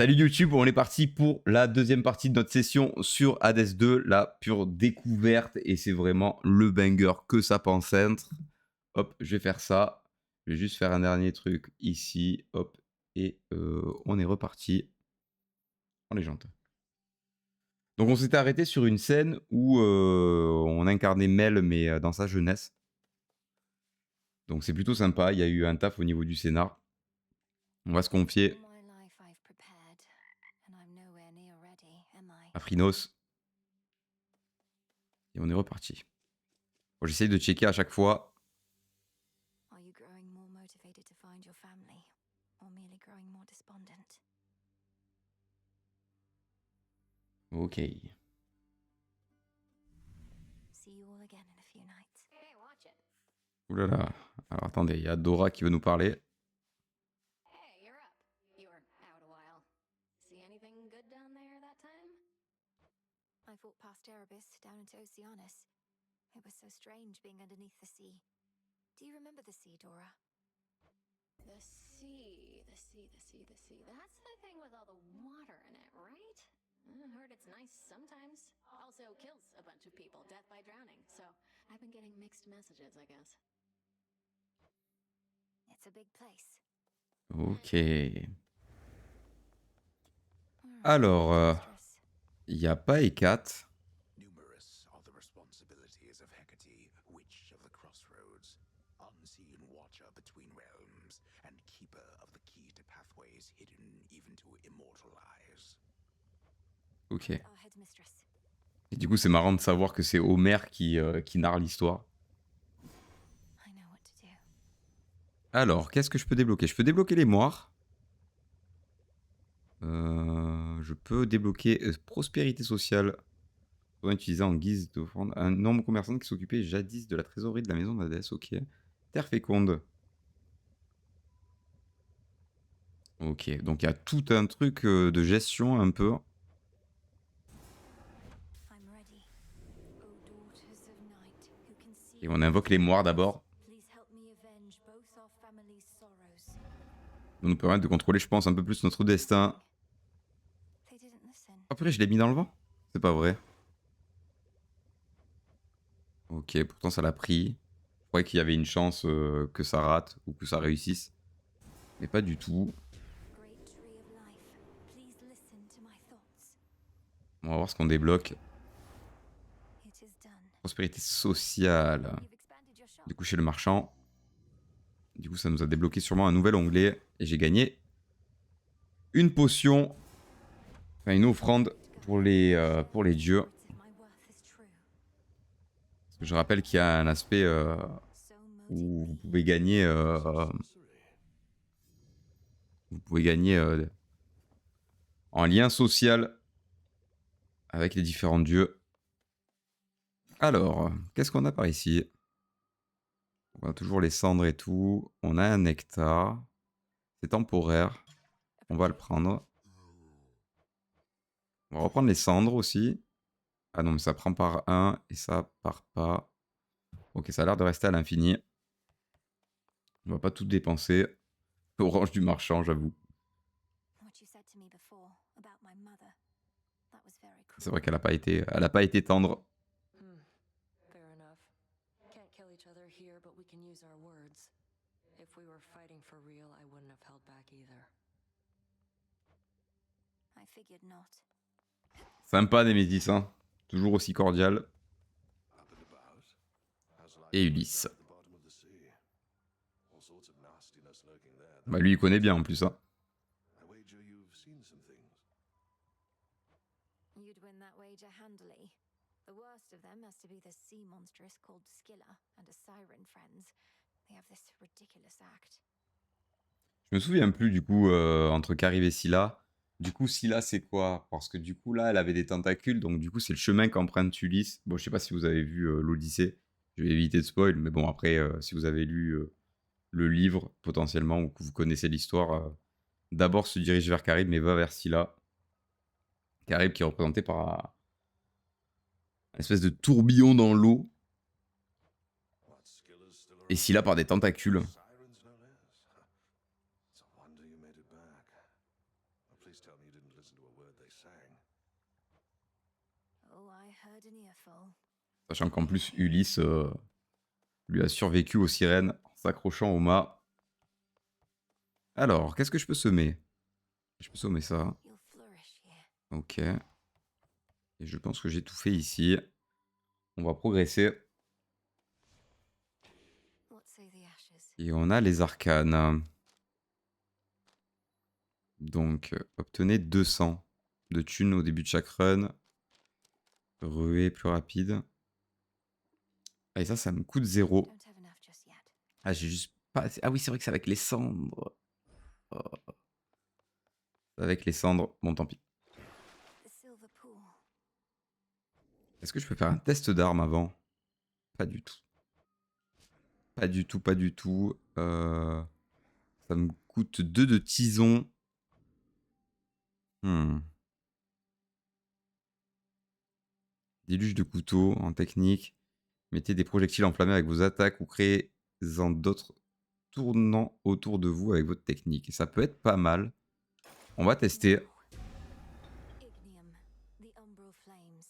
Salut YouTube, on est parti pour la deuxième partie de notre session sur Hades 2, la pure découverte, et c'est vraiment le banger que ça pense être. Hop, je vais faire ça, je vais juste faire un dernier truc ici, hop, et on est reparti en légende. Donc on s'était arrêté sur une scène où on incarnait Mel, mais dans sa jeunesse. Donc c'est plutôt sympa, il y a eu un taf au niveau du scénar. On va se confier à Phrynos. Et on est reparti. Bon, j'essaye de checker à chaque fois. Ok. Ouh là là. Alors attendez, il y a Dora qui veut nous parler. I fought past Erebus down into Oceanus. It was so strange being underneath the sea. Do you remember the sea, Dora? The sea. That's the thing with all the water in it, right? I heard it's nice sometimes. Also kills a bunch of people, death by drowning. So I've been getting mixed messages, I guess. It's a big place. Ok. Alors, il n'y a pas Hécate. Numerous are the responsibilities of Hecate, Witch of the Crossroads, unseen watcher between realms, and keeper of the key to pathways hidden even to immortal eyes. Ok. Our headmistress. Et du coup, c'est marrant de savoir que c'est Homer qui narre l'histoire. I know what to do. Alors, qu'est-ce que je peux débloquer? Je peux débloquer les moires. Je peux débloquer prospérité sociale. Utilisé en guise d'offrande. Un nombre commerçant qui s'occupait jadis de la trésorerie de la maison d'Hadès. Ok. Terre féconde. Ok, donc il y a tout un truc de gestion un peu. I'm ready. O daughters of night, who can see. Et on invoque les moires d'abord. Please help me avenge both our family's sorrows. Ça nous permettre de contrôler, je pense, un peu plus notre destin. They didn't listen. Après, je l'ai mis dans le vent. C'est pas vrai. Ok, pourtant ça l'a pris. Je croyais qu'il y avait une chance que ça rate ou que ça réussisse. Mais pas du tout. Great tree of life, please listen to my thoughts. On va voir ce qu'on débloque. It is done. Prospérité sociale. You've expanded your shop. Du coup, chez le marchand. Du coup, ça nous a débloqué sûrement un nouvel onglet. Et j'ai gagné une potion. Enfin, une offrande pour les dieux. Words of my worth is true. Parce que je rappelle qu'il y a un aspect So où vous motivate pouvez gagner... en lien social avec les différents dieux. Alors, qu'est-ce qu'on a par ici? On a toujours les cendres et tout. On a un nectar. C'est temporaire. On va le prendre. On va reprendre les cendres aussi. Ah non, mais ça prend par un et ça part pas. Ok, ça a l'air de rester à l'infini. On va pas tout dépenser. Orange du marchand, j'avoue. what you said to me before about my mother. That was very cruel. C'est vrai qu'elle a pas été tendre. Fair enough. Can't kill each other here, but we can use our words. If we were fighting for real, I wouldn't have held back either. I figured not. Sympa Némésis, hein. Toujours aussi cordial. Et Ulysse. Bah lui il connaît bien en plus, hein. You'd win that wager handily. The worst of them has to be the sea monstrous called Scylla and a siren friends. They have this ridiculous act. Je me souviens plus du coup entre Caribe et Scylla. Du coup Scylla c'est quoi? Parce que du coup là elle avait des tentacules, donc du coup c'est le chemin qu'emprunte Ulysse. Bon je sais pas si vous avez vu l'Odyssée. Je vais éviter de spoil, mais bon après si vous avez lu le livre potentiellement ou que vous connaissez l'histoire, d'abord se dirige vers Caribe mais va vers Scylla. Caribe qui est représenté par une espèce de tourbillon dans l'eau. Et Scylla par des tentacules. Please tell me you didn't listen to a word they sang. Oh, I heard an earful. Sachant qu'en plus, Ulysse lui a survécu aux sirènes en s'accrochant au mât. Alors, qu'est-ce que je peux semer? Je peux semer ça. You'll flourish here. Ok. Et je pense que j'ai tout fait ici. On va progresser. What say the ashes? Et on a les arcanes. Donc, obtenez 200 de thunes au début de chaque run. Ruée plus rapide. Ah, et ça me coûte 0. Don't have enough just yet. Ah, j'ai juste pas assez... Ah oui, c'est vrai que c'est avec les cendres. Oh. Avec les cendres. Bon, tant pis. The silver pool. Est-ce que je peux faire un test d'armes avant? Pas du tout. Pas du tout, pas du tout. Ça me coûte 2 de tison. Déluge de couteau en technique. Mettez des projectiles enflammés avec vos attaques ou créez-en d'autres tournant autour de vous avec votre technique. Et ça peut être pas mal. On va tester. Ignium. The umbral flames.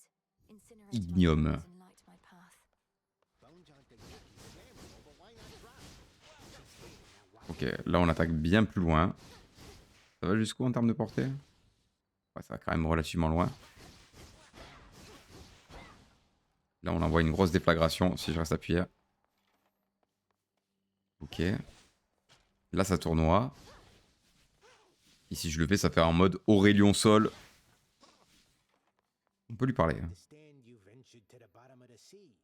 Incinerate Ignium. my bones and light my path. Ok, là on attaque bien plus loin. Ça va jusqu'où en termes de portée? Ouais, ça va quand même relativement loin. Là on envoie une grosse déflagration si je reste appuyé. Ok. Là ça tournoie. Ici je le fais, ça fait en mode Aurélien Sol. On peut lui parler. Understand you ventured to the bottom of the sea.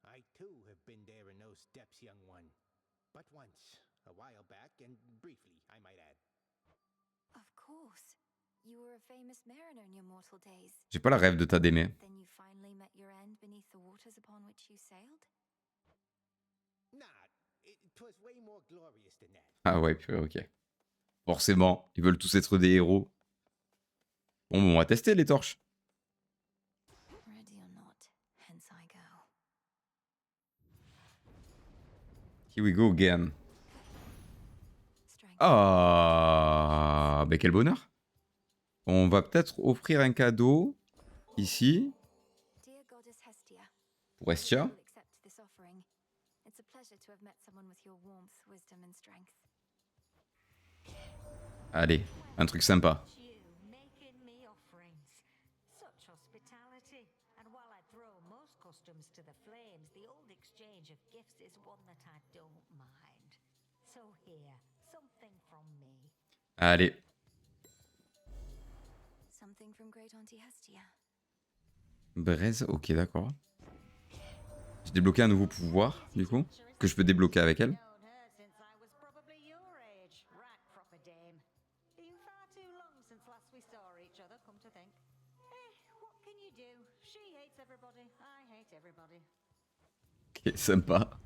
I too have been there in those depths, young one. But once, a while back, and briefly, I might add. Of course. You were a famous mariner in your mortal days. J'ai pas la rêve de t'adaimer. Then you finally met your end beneath the waters upon which you sailed? Nah, it was way more glorious than that. Ah ouais, purée, ok. Forcément, ils veulent tous être des héros. Bon, on va tester les torches. Ready or not, hence I go. Here we go again. Strength. Ah, ben quel bonheur. On va peut-être offrir un cadeau ici Dear goddess Hestia, pour Estia. I will accept this offering. It's a pleasure to have met someone with your warmth, wisdom and strength. Allez, un truc sympa. You making me offerings. Such hospitality. And while I throw most customs to the flames, the old exchange of gifts is one that I don't mind. So here, something from me. Allez, Something from Great Auntie Hestia. braise, ok, d'accord. J'ai débloqué un nouveau pouvoir, du coup, que je peux débloquer avec elle. Known her since I was probably your age. Right proper dame. Been far too long since last we saw each other, come to think. What can you do? She hates everybody. I hate everybody. Ok, sympa.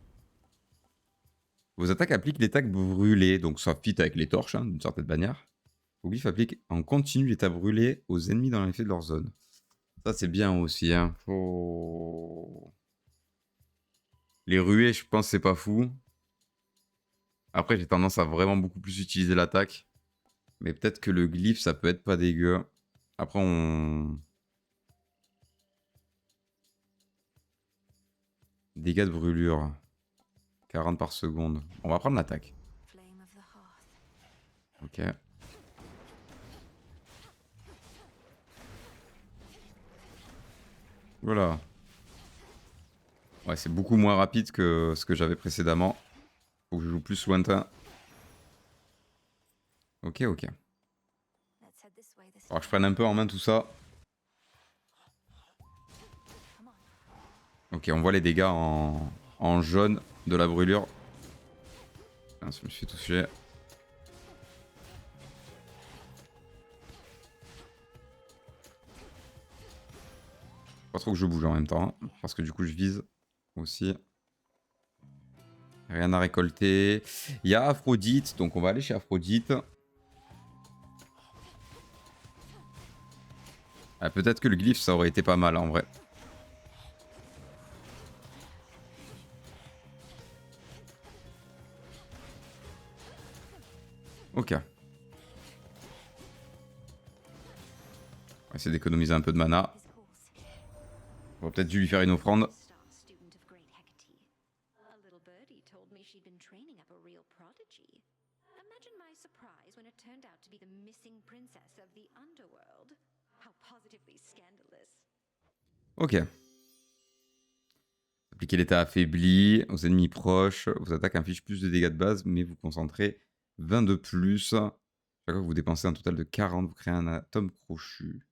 Vos attaques appliquent l'état brûlé, donc ça fit avec les torches, hein, d'une certaine manière. Vos glyphes appliquent en continu l'état brûlé aux ennemis dans l'effet de leur zone. Ça, c'est bien aussi. Hein. Faut... Les ruées, je pense que c'est pas fou. Après, j'ai tendance à vraiment beaucoup plus utiliser l'attaque. Mais peut-être que le glyphe, ça peut être pas dégueu. Après, on... Dégâts de brûlure. 40 par seconde. On va prendre l'attaque. Flame of the hearth. Ok. Voilà. Ouais, c'est beaucoup moins rapide que ce que j'avais précédemment. Faut que je joue plus lointain. Ok, ok. Let's head this way this Alors que je prenne un peu en main tout ça. Come on. Ok, on voit les dégâts en jaune de la brûlure. Ah, ça me fait toucher. Pas trop que je bouge en même temps, hein, parce que du coup je vise aussi. Rien à récolter. Il y a Aphrodite, donc on va aller chez Aphrodite. Ah, peut-être que le glyphe ça aurait été pas mal en vrai. Ok. va essayer d'économiser un peu de mana. His horse. On va peut-être dû lui faire une offrande. Star student of great Hecate. A little birdie told me she'd been training up a real prodigy. Imagine my surprise when it turned out to be the missing princess of the underworld. How positively scandalous. Ok. Appliquez l'état affaibli aux ennemis proches. Vos attaques infligent plus de dégâts de base, mais vous concentrez 20 de plus. Chaque fois que vous dépensez un total de 40, vous créez un atome crochu.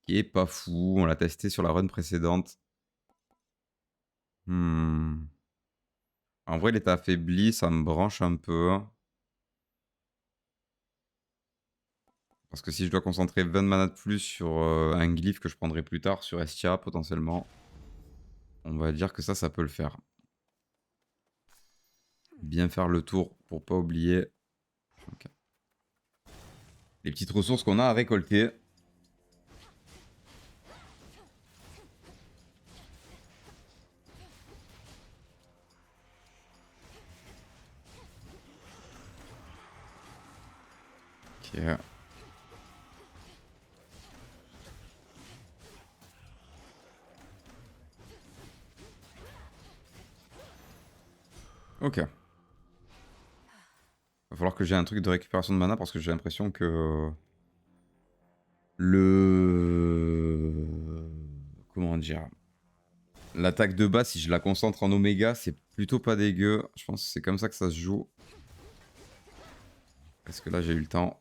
Qui est pas fou. On l'a testé sur la run précédente. En vrai, l'état affaibli, ça me branche un peu. Parce que si je dois concentrer 20 de mana de plus sur un glyphe que je prendrai plus tard sur Estia, potentiellement, on va dire que ça peut le faire. Bien faire le tour pour pas oublier les petites ressources qu'on a à récolter. Ok. Ok. Va falloir que j'ai un truc de récupération de mana parce que j'ai l'impression que comment dire, l'attaque de base, si je la concentre en oméga, c'est plutôt pas dégueu. Je pense que c'est comme ça que ça se joue. Est-ce que là j'ai eu le temps?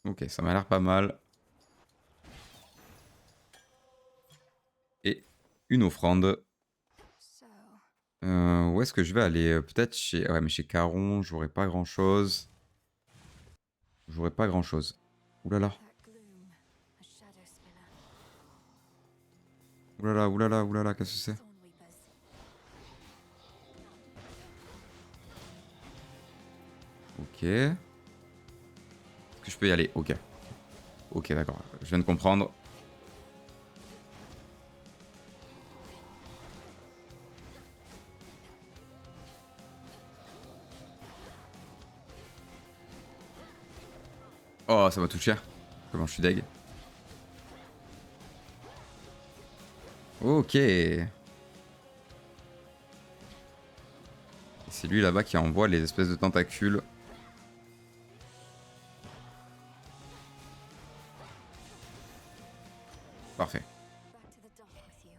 Ok, ça m'a l'air pas mal. Et une offrande. So, Où est-ce que je vais aller? Peut-être chez... Ouais, mais chez Caron, j'aurais pas grand-chose. J'aurais pas grand-chose. Oulala. that gloom, a shadow spiller. Oulala, oulala, oulala, qu'est-ce que c'est? Thornweepers. Ok. Est-ce que je peux y aller? Ok. Ok, d'accord. Je viens de comprendre. Oh, ça m'a touché. Comment je suis deg. Ok. Et c'est lui là-bas qui envoie les espèces de tentacules. Parfait. Back to the dock with you.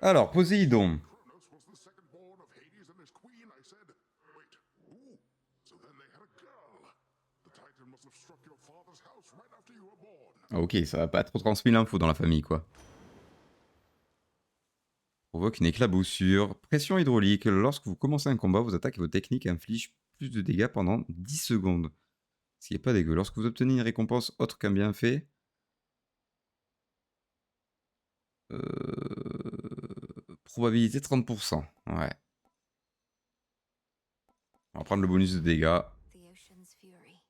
Alors, Poséidon. Kronos was the second born of Hades and his queen, I said. Wait, ooh, so then they had a girl. The Titan must have struck your father's house right after you were born. Ah, ok, ça va pas trop transmis l'info dans la famille, quoi. Provoque une éclaboussure. Pression hydraulique. Lorsque vous commencez un combat, vos attaques et vos techniques infligent plus de dégâts pendant 10 secondes. Ce qui est pas dégueu. Lorsque vous obtenez une récompense autre qu'un bienfait... Probabilité 30%. Ouais. On va prendre le bonus de dégâts. The ocean's fury.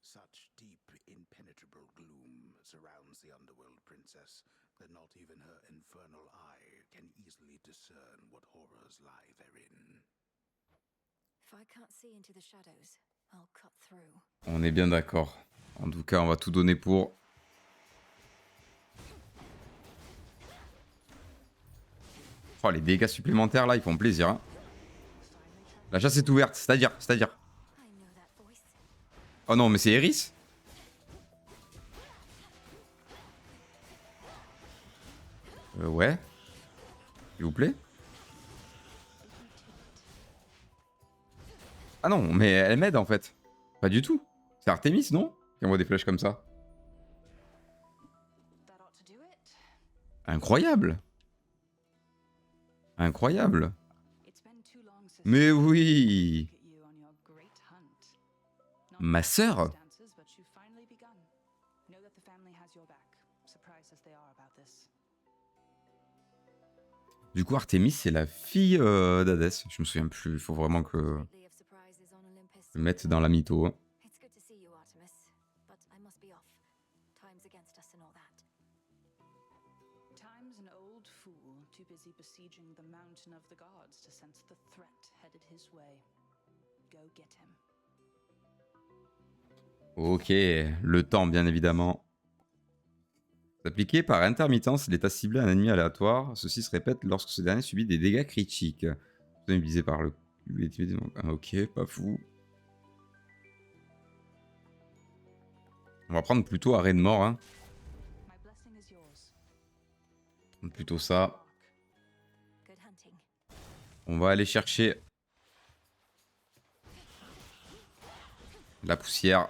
Such deep, impenetrable gloom surrounds the underworld princess that not even her infernal eye can easily discern what horrors lie therein. If I can't see into the shadows, I'll cut through. On est bien d'accord. En tout cas, on va tout donner pour. Oh, les dégâts supplémentaires là, ils font plaisir. Hein. La chasse est ouverte, c'est-à-dire. I know that voice. Oh non, mais c'est Eris. Ouais. S'il vous plaît. Ah non, mais elle m'aide en fait. Pas du tout. C'est Artemis, non? Qui envoie des flèches comme ça. That ought to do it. Incroyable. Incroyable. It's been too long since Mais oui. look at you on your great hunt. Not Ma sœur. circumstances, but you've finally begun. Know that the family has your back, surprised as they are about this. Du coup, Artemis, c'est la fille d'Hadès. Je me souviens plus. Il faut vraiment que Greatly of surprises on Olympus. je le mette dans la mytho. It's good to see you, Artemis, but I must be off. time's against us and all that. Time's an old fool, too busy besieging the mountain of the gods to sense the threat headed his way. Go get him. Ok, le temps bien évidemment. Appliqué par intermittence, l'état ciblé à un ennemi aléatoire. Ceci se répète lorsque ce dernier subit des dégâts critiques. Visé par le... Ok, pas fou. On va prendre plutôt arrêt de mort. Hein. Plutôt ça. On va aller chercher la poussière.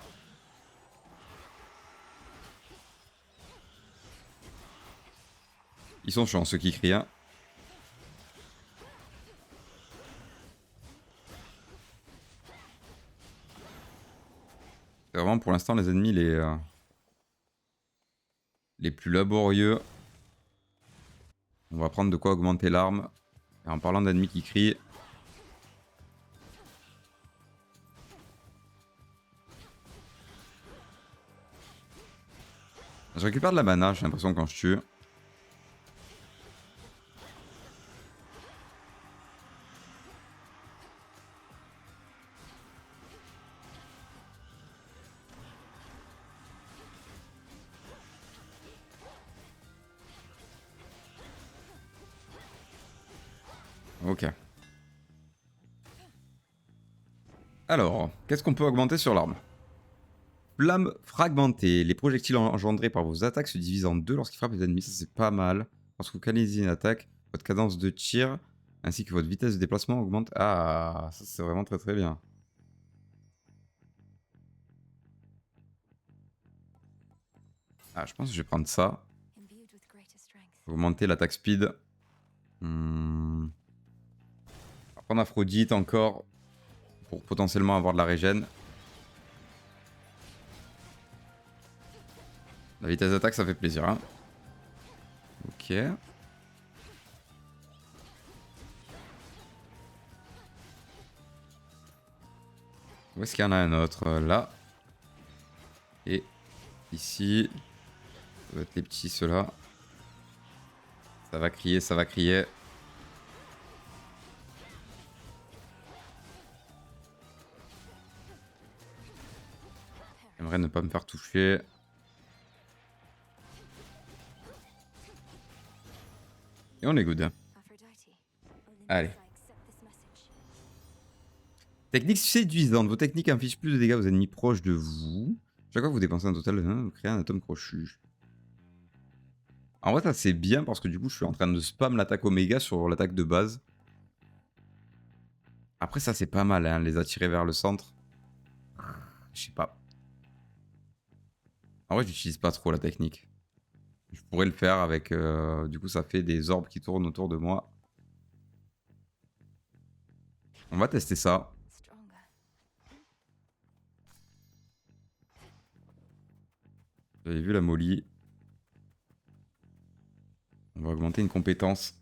Ils sont chiants ceux qui crient. Hein. C'est vraiment pour l'instant les ennemis les plus laborieux. On va prendre de quoi augmenter l'arme. Et en parlant d'ennemis qui crient. Je récupère de la mana, j'ai l'impression quand je tue. Ok. Alors, qu'est-ce qu'on peut augmenter sur l'arme? Flamme fragmentée. Les projectiles engendrés par vos attaques se divisent en deux lorsqu'ils frappent les ennemis. Ça, c'est pas mal. Lorsque vous canalisez une attaque, votre cadence de tir ainsi que votre vitesse de déplacement augmente. Ah, ça, c'est vraiment très très bien. Ah, je pense que je vais prendre ça. Augmenter l'attaque speed. On va prendre Aphrodite encore pour potentiellement avoir de la régène. La vitesse d'attaque, ça fait plaisir. Hein. Ok. Où est-ce qu'il y en a un autre? Là. Et ici. Ça doit être les petits, ceux-là. Ça va crier, ça va crier. J'aimerais ne pas me faire toucher. Et on est good. Allez. Technique séduisante. Vos techniques infligent plus de dégâts aux ennemis proches de vous. Chaque fois que vous dépensez un total, vous créez un atome crochu. En vrai, ça c'est bien parce que du coup, je suis en train de spam l'attaque Oméga sur l'attaque de base. Après, ça c'est pas mal, hein, les attirer vers le centre. Je sais pas. En vrai, j'utilise pas trop la technique. Je pourrais le faire avec... du coup, ça fait des orbes qui tournent autour de moi. On va tester ça. Vous avez vu la molly. On va augmenter une compétence.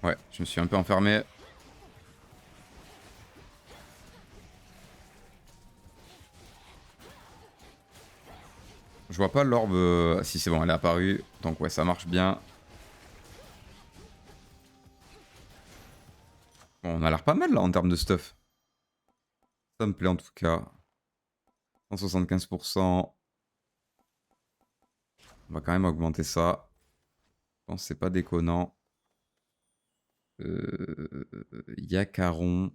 Ouais, je me suis un peu enfermé. Je vois pas l'orbe. Si c'est bon, elle est apparue. Donc ouais, ça marche bien. Bon, on a l'air pas mal là en termes de stuff. Ça me plaît en tout cas. 175%. On va quand même augmenter ça. Je pense que c'est pas déconnant. Il y a Caron.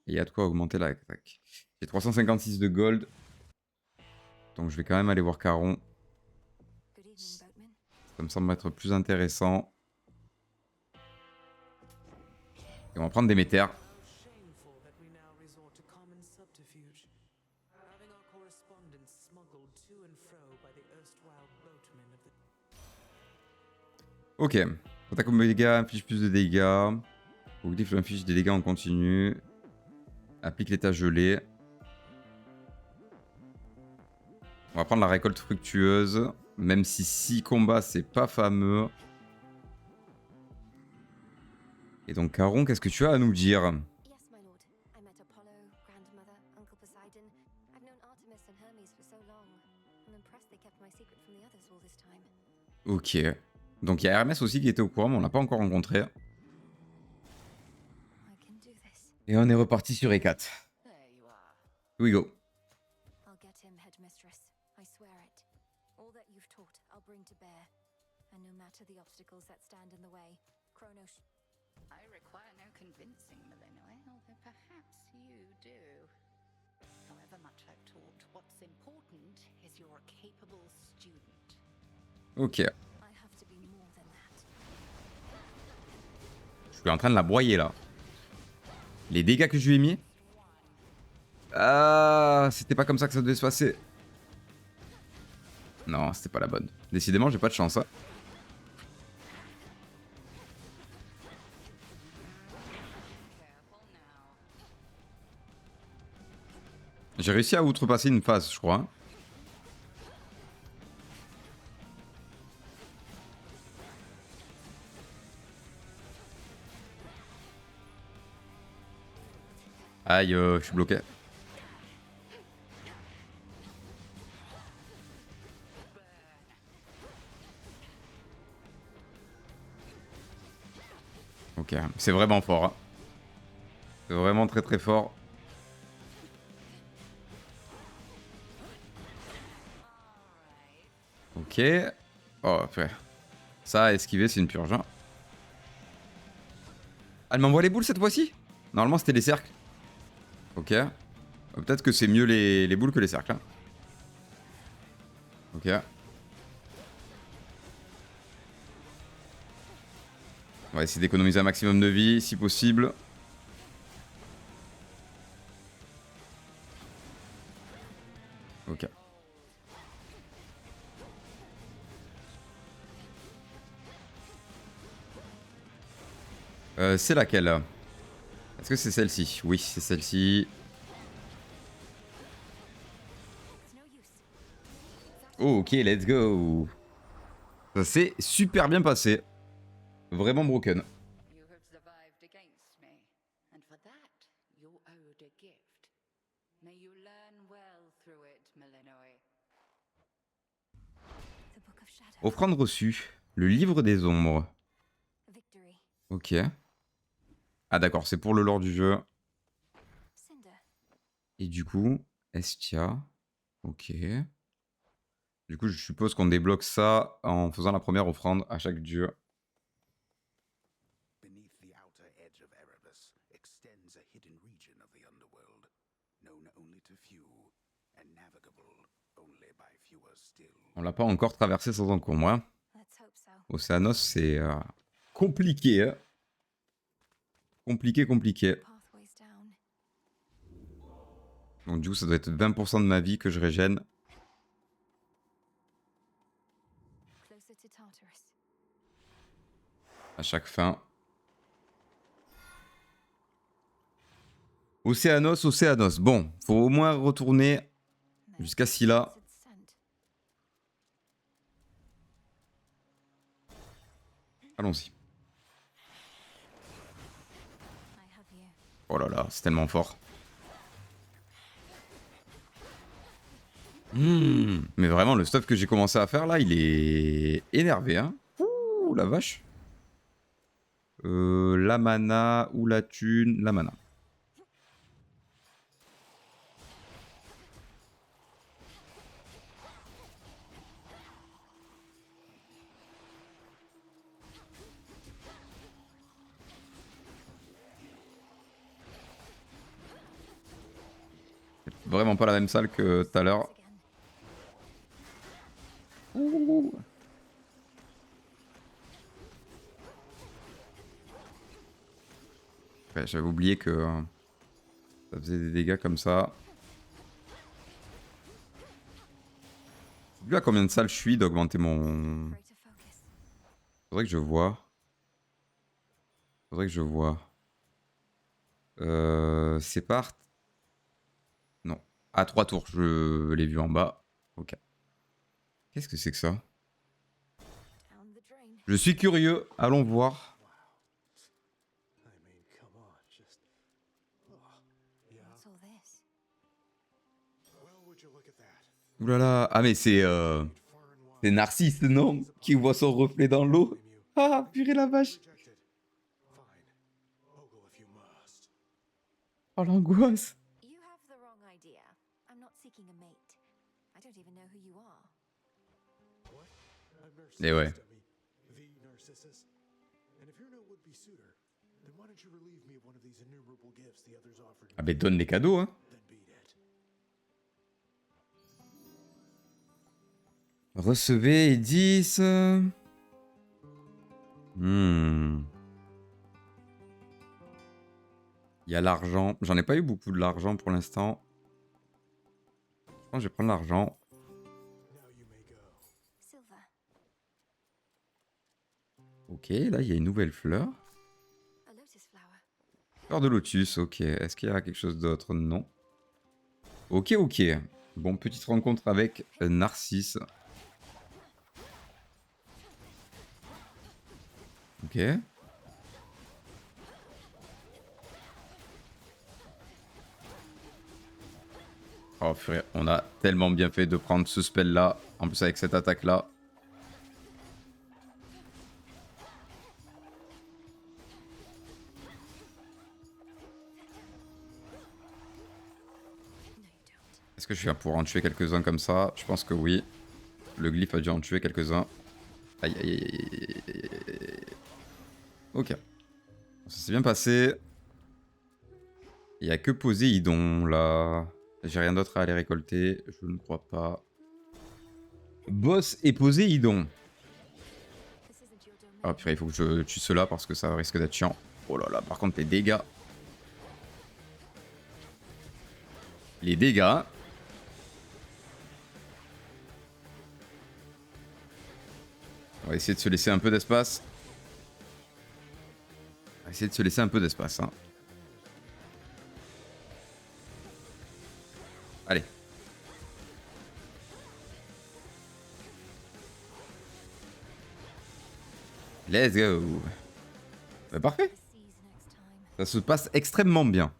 Et il y a de quoi augmenter l'attaque. J'ai 356 de gold. Donc je vais quand même aller voir Caron. Ça me semble être plus intéressant. Et on va prendre Déméter. Ok. Attaque Oméga inflige plus de dégâts. Oglyph inflige des dégâts en continu. Applique l'état gelé. On va prendre la récolte fructueuse. Même si 6 combats, c'est pas fameux. Et donc, Caron, qu'est-ce que tu as à nous dire? Yes, my lord. I met Apollo, Grandmother, Uncle Poseidon. I've known Artemis and Hermes for so long. I'm impressed they kept my secret from the others all this time. Ok. Donc, il y a Hermès aussi qui était au courant, mais on l'a pas encore rencontré. I can do this. Et on est reparti sur E4. There you are. Here we go. I'll get him, headmistress. I swear it. All that you've taught, I'll bring to bear. And no matter the obstacles that stand in the way, Kronos. I require no convincing, Malinois, although perhaps you do. However much I've taught, what's important is you're a capable student. Ok. I have to be more than that. Je suis en train de la broyer là. Les dégâts que je lui ai mis. Ah, c'était pas comme ça que ça devait se passer. Non, c'était pas la bonne. Décidément, j'ai pas de chance. Hein. Careful now. J'ai réussi à outrepasser une phase, je crois. Hein. Aïe, je suis bloqué. Ok, c'est vraiment fort. Hein. C'est vraiment très très fort. Ok. Oh, après. Ça, esquiver, c'est une purge. Hein. Elle m'envoie les boules cette fois-ci? Normalement, c'était les cercles. Ok. Peut-être que c'est mieux les boules que les cercles. Hein. Ok. On va essayer d'économiser un maximum de vie, si possible. Ok. C'est laquelle? Est-ce que c'est celle-ci? Oui, c'est celle-ci. It's no use. Oh, ok, let's go. Ça s'est super bien passé. Vraiment broken. You have survived against me, and for that you're owed a gift. May you learn well through it, Malinois. The Book of Shadows. Offrande reçue. Le livre des ombres. Victory. Ok. Ah d'accord, c'est pour le lore du jeu. Cinder. Et du coup, Estia. Ok. Du coup, je suppose qu'on débloque ça en faisant la première offrande à chaque dieu. Beneath the outer edge of Erebus extends a hidden region of the underworld, known only to few, and navigable only by fewer still. On l'a pas encore traversé sans encombre. Hein. Let's hope so. Océanos, c'est compliqué. Hein. Compliqué. Pathways down. Donc du coup, ça doit être 20% de ma vie que je régène. Closer to Tartarus. À chaque fin. Océanos. Bon, faut au moins retourner jusqu'à Scylla. It's sent. Allons-y. I have you. Oh là là, c'est tellement fort. Mais vraiment, le stuff que j'ai commencé à faire là, il est énervé. Hein. Ouh, la vache. La mana ou la thune. La mana. Vraiment pas la même salle que tout à l'heure. Again. Ouais, j'avais oublié que ça faisait des dégâts comme ça. Je sais plus à combien de salles je suis d'augmenter mon... Greater focus. Faudrait que je vois. C'est part. Non. À 3 tours, je l'ai vu en bas. Ok. Qu'est-ce que c'est que ça? Down the drain. Je suis curieux, allons voir. Ouh là là. Ah mais c'est Narcisse, non? Qui voit son reflet dans l'eau. Ah, purée la vache. Oh l'angoisse. You have the wrong idea. I'm not seeking a mate. I don't even know who you are. Et ouais. The Narcissus. And if you're no would-be suitor, then why don't you relieve me of one of these innumerable gifts the others offered Ah me? mais donne les cadeaux, hein. Then beat it. Recevez et 10. Il y a l'argent. J'en ai pas eu beaucoup de l'argent pour l'instant. Je pense que je vais prendre l'argent. Now you may go. Silver. Ok, là il y a une nouvelle fleur. A lotus flower. Fleur de lotus, ok. Est-ce qu'il y a quelque chose d'autre? Non. Ok, ok. Bon, petite rencontre avec Narcisse. Ok. Oh purée, on a tellement bien fait de prendre ce spell là. En plus avec cette attaque là. Est-ce que je vais pouvoir en tuer quelques-uns comme ça? Je pense que oui. Le glyphe a dû en tuer quelques-uns. Aïe aïe aïe aïe aïe. Ok. Ça s'est bien passé. Il n'y a que Poséidon là. J'ai rien d'autre à aller récolter. Je ne crois pas. Boss et Poséidon. Ah purée, il faut que je tue ceux-là parce que ça risque d'être chiant. Oh là là, par contre les dégâts. Les dégâts. On va essayer de se laisser un peu d'espace. On va essayer de se laisser un peu d'espace. Hein. Allez. Let's go. Bah, parfait. Ça se passe extrêmement bien.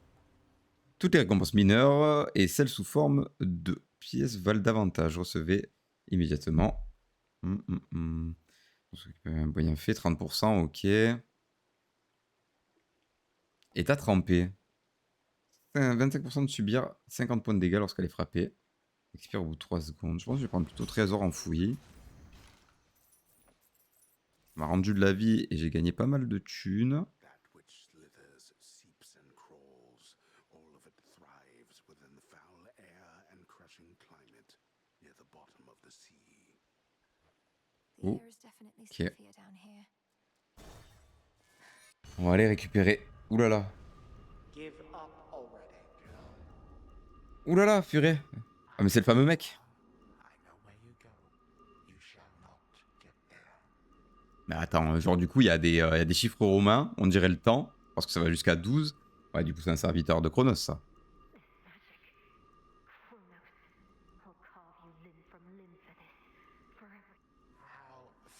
Toutes les récompenses mineures et celles sous forme de pièces valent davantage. Recevez immédiatement. Un moyen fait, 30%, ok. État trempé. 25% de subir 50 points de dégâts lorsqu'elle est frappée. Expire au bout de 3 secondes. Je pense que je vais prendre plutôt trésor enfoui. Ça m'a rendu de la vie et j'ai gagné pas mal de thunes. That which slithers, seeps and crawls, all of it thrives within the foul air and crushing climate near the bottom of the sea. The Oh. air is definitely Ok. stuffier down here. On va aller récupérer. Ouh là là. Give up already. Ouh là là, purée. Ah mais c'est le fameux mec. I know where you go. You shall not get there. Mais attends, genre du coup il y a des chiffres romains, on dirait le temps, parce que ça va jusqu'à 12. Ouais, du coup c'est un serviteur de Chronos ça. How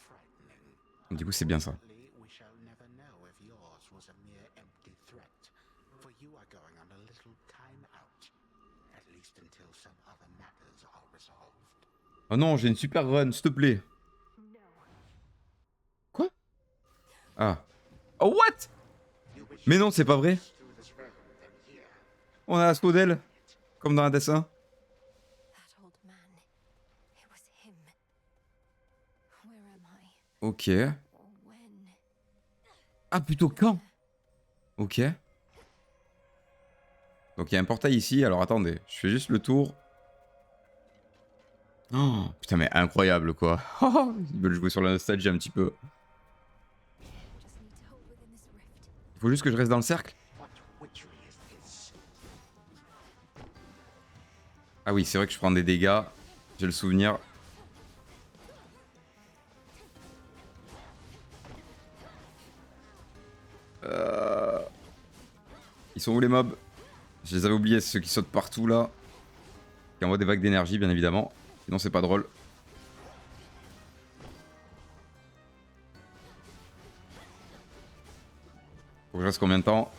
frightening. Du coup c'est bien ça. Unfortunately, we shall never know if yours was a mere empty threat, for you are going on a little time out, at least until some other matters are resolved. Oh non, j'ai une super run, s'il te plaît. Quoi? Ah. Oh what? Mais non, c'est pas vrai. On a la Spodel, comme dans un dessin. That old man. It was him. Where am I? Ok. Or when? Ah plutôt quand? Ok. Donc il y a un portail ici, alors attendez, je fais juste le tour. Oh, putain mais incroyable quoi. Ils veulent jouer sur la nostalgie un petit peu. Just need to hold within this rift. Il faut juste que je reste dans le cercle. What witchery is this? Ah oui, c'est vrai que je prends des dégâts. J'ai le souvenir. Ils sont où les mobs? Je les avais oubliés, ceux qui sautent partout là. Qui envoient des vagues d'énergie bien évidemment. Sinon c'est pas drôle. Faut que je reste combien de temps?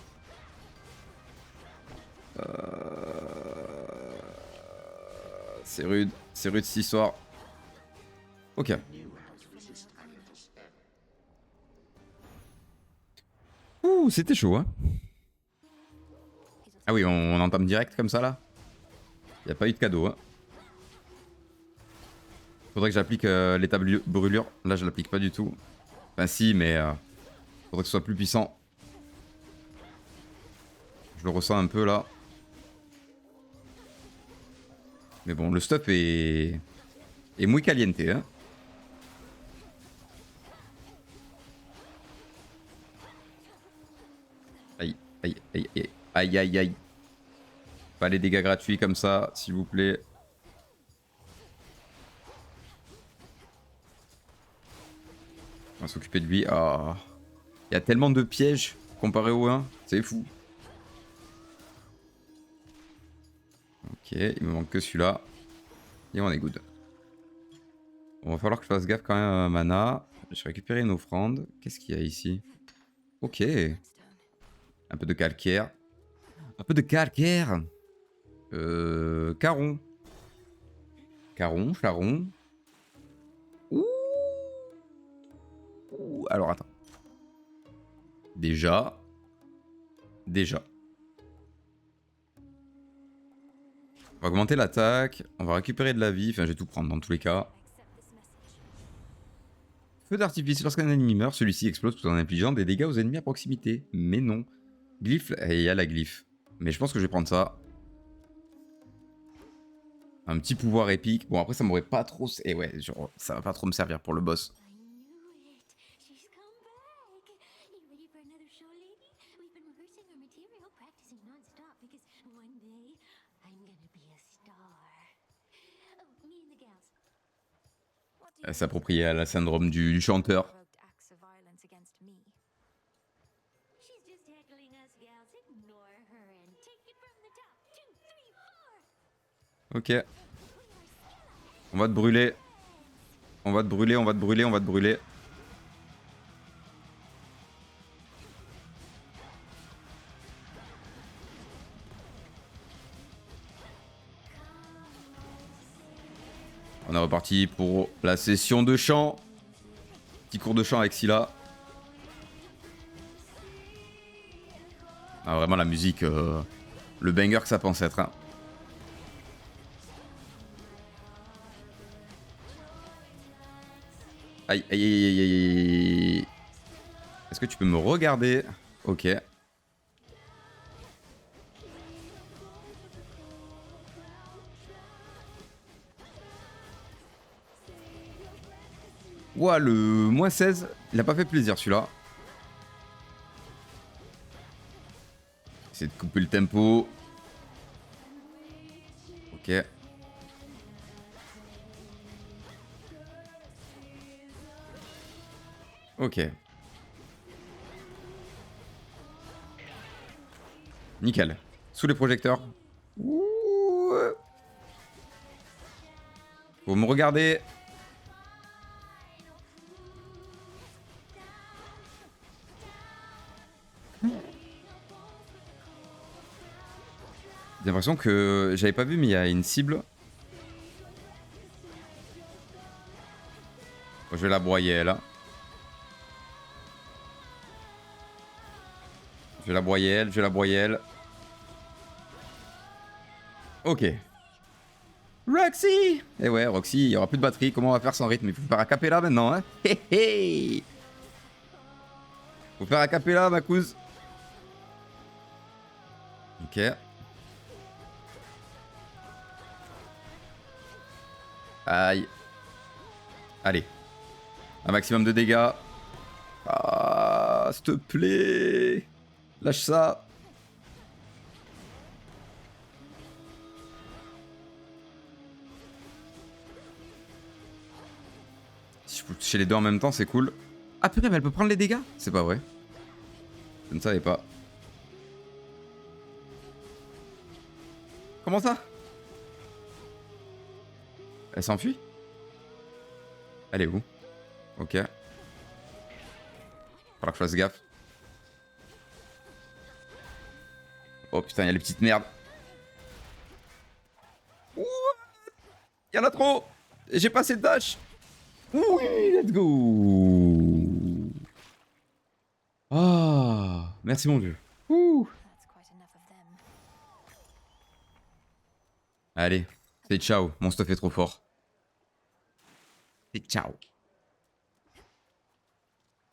C'est rude, C'est rude cette histoire. Ok. Ouh, c'était chaud, hein. Ah oui, on entame direct comme ça, là. Y a pas eu de cadeau, hein. Faudrait que j'applique l'état brûlure. Là, je l'applique pas du tout. Enfin, si, mais faudrait que ce soit plus puissant. Je le ressens un peu, là. Mais bon, le stuff est muy caliente, hein. Aïe, aïe, aïe, aïe, aïe, aïe, aïe. Pas les dégâts gratuits comme ça, s'il vous plaît. On va s'occuper de lui. Ah. Il y a tellement de pièges comparé au 1. C'est fou. Ok, il me manque que celui-là. Et on est good. Bon, va falloir que je fasse gaffe quand même à ma mana. Je vais récupérer une offrande. Qu'est-ce qu'il y a ici? Ok. Un peu de calcaire. Un peu de calcaire. Caron. Caron, charron. Ouh. Ouh. Alors attends. Déjà. On va augmenter l'attaque. On va récupérer de la vie. Enfin, je vais tout prendre dans tous les cas. Feu d'artifice. Lorsqu'un ennemi meurt, celui-ci explose tout en infligeant des dégâts aux ennemis à proximité. Mais non. Glyphe. Et il y a la glyphe. Mais je pense que je vais prendre ça. Un petit pouvoir épique. Bon, après, ça m'aurait pas trop... Et ouais, genre, ça va pas trop me servir pour le boss. Elle s'approprier à la syndrome du chanteur. Ok. On va te brûler. On va te brûler, on va te brûler, on va te brûler. On est reparti pour la session de chant. Petit cours de chant avec Scylla. Ah, vraiment la musique, le banger que ça pense être. Hein. Aïe, aïe, aïe, aïe, aïe. Est-ce que tu peux me regarder? Ok. Ouah, le moins 16, il a pas fait plaisir celui-là. Essayer de couper le tempo. Ok. Ok. Nickel. Sous les projecteurs. Ouh. Faut me regarder. J'ai l'impression que j'avais pas vu, mais il y a une cible. Je vais la broyer elle. Je vais la broyer elle, je vais la broyer elle. Ok. Roxy! Eh ouais, Roxy, il y aura plus de batterie. Comment on va faire sans rythme? Il faut faire a cappella maintenant, hein? Hé hé! Faut faire a cappella, ma couse. Ok. Aïe. Allez. Un maximum de dégâts. Ah, s'il te plaît. Lâche ça. Si je peux toucher les deux en même temps, c'est cool. Ah purée, mais elle peut prendre les dégâts? C'est pas vrai. Je ne savais pas. Comment ça? Elle s'enfuit? Elle est où? Ok. Faudra que je fasse gaffe. Oh putain, il y a les petites merdes. Ouh, y y en a trop. J'ai passé le dash. Oui, let's go. Ah, merci mon dieu. Ouh. That's quite enough of them. Allez, c'est ciao. Mon stuff est trop fort. C'est ciao.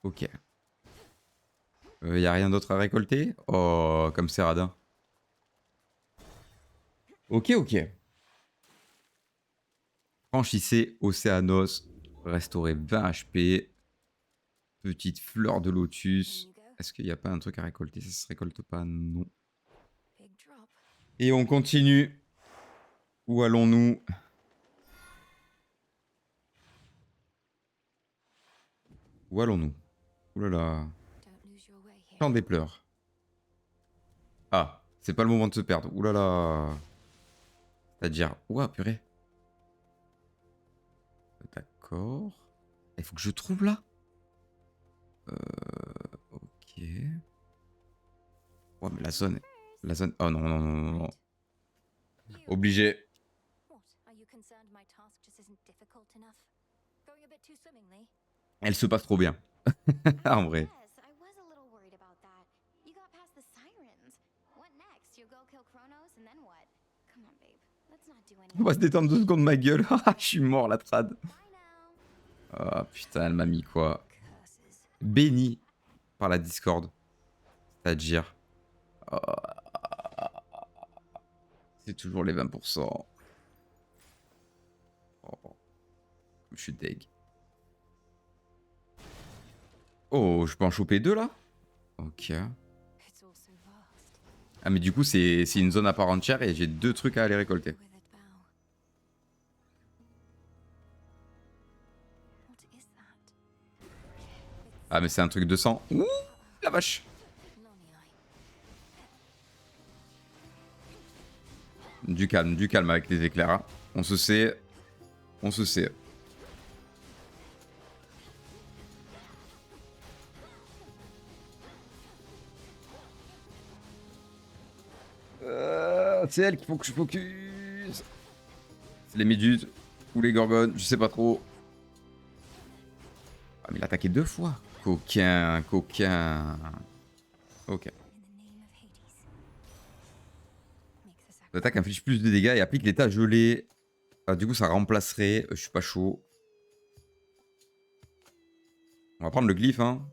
Ok. Y a rien d'autre à récolter? Oh, comme c'est radin. Ok, ok. Franchissez Océanos. Restaurez 20 HP. Petite fleur de lotus. Est-ce qu'il n'y a pas un truc à récolter? Ça se récolte pas? Non. Big drop. Et on continue. Où allons-nous? Où allons-nous? Ouh là là. Don't lose your way here. Champ des pleurs. Ah, c'est pas le moment de se perdre. Ouh là là. C'est-à-dire... Ouah, purée. D'accord. Il faut que je trouve là. Ok. Ouais, mais la zone... La zone... Oh non, non, non, non, non. Obligé. What? Are you concerned my task just isn't difficult enough? Going a bit too swimmingly? Elle se passe trop bien. En vrai. Yes, I was a little worried about that. You got past the sirens. What next? You go kill Kronos and then what? Come on, babe. Let's not do On va se anything. détendre 2 secondes, ma gueule. Je suis mort, la trad. Bye now. Oh putain, elle m'a mis quoi? Curses. Béni par la Discord. C'est-à-dire... oh, c'est toujours les 20%. Oh, je suis deg. Oh, je peux en choper 2 là? Ok. It's all so vast. Ah mais du coup c'est une zone à part entière et j'ai 2 trucs à aller récolter. Withered bough. What is that? Ah mais c'est un truc de sang. Ouh, la vache. Noni Du calme avec les éclairs. Hein. On se sait. On se sait. C'est elle qu'il faut que je focus. C'est les méduses ou les gorgones, je sais pas trop. Ah mais il a attaqué 2 fois. Coquin, coquin. Ok. in the name of Hades. Makes the sacrifice. L'attaque inflige plus de dégâts et applique l'état gelé. Ah, du coup ça remplacerait. Je suis pas chaud. On va prendre le glyphe hein.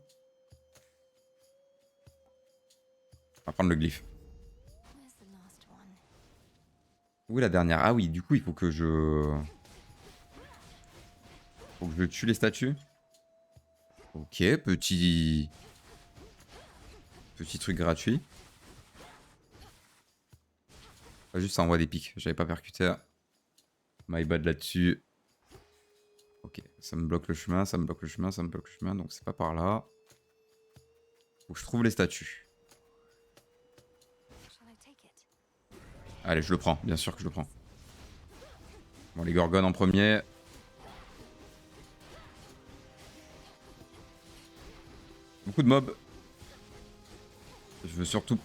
On va prendre le glyphe. Where's the last one? Où est la dernière? Ah oui, du coup il faut que je... Faut que je tue les statues. Ok, petit truc gratuit. Ah, juste ça envoie des pics. J'avais pas percuté. My bad là-dessus. Ok, ça me bloque le chemin, ça me bloque le chemin, ça me bloque le chemin. Donc c'est pas par là. Faut que je trouve les statues. Shall I take it? Allez, je le prends. Bien sûr que je le prends. Bon, les gorgones en premier. Beaucoup de mobs. Je veux surtout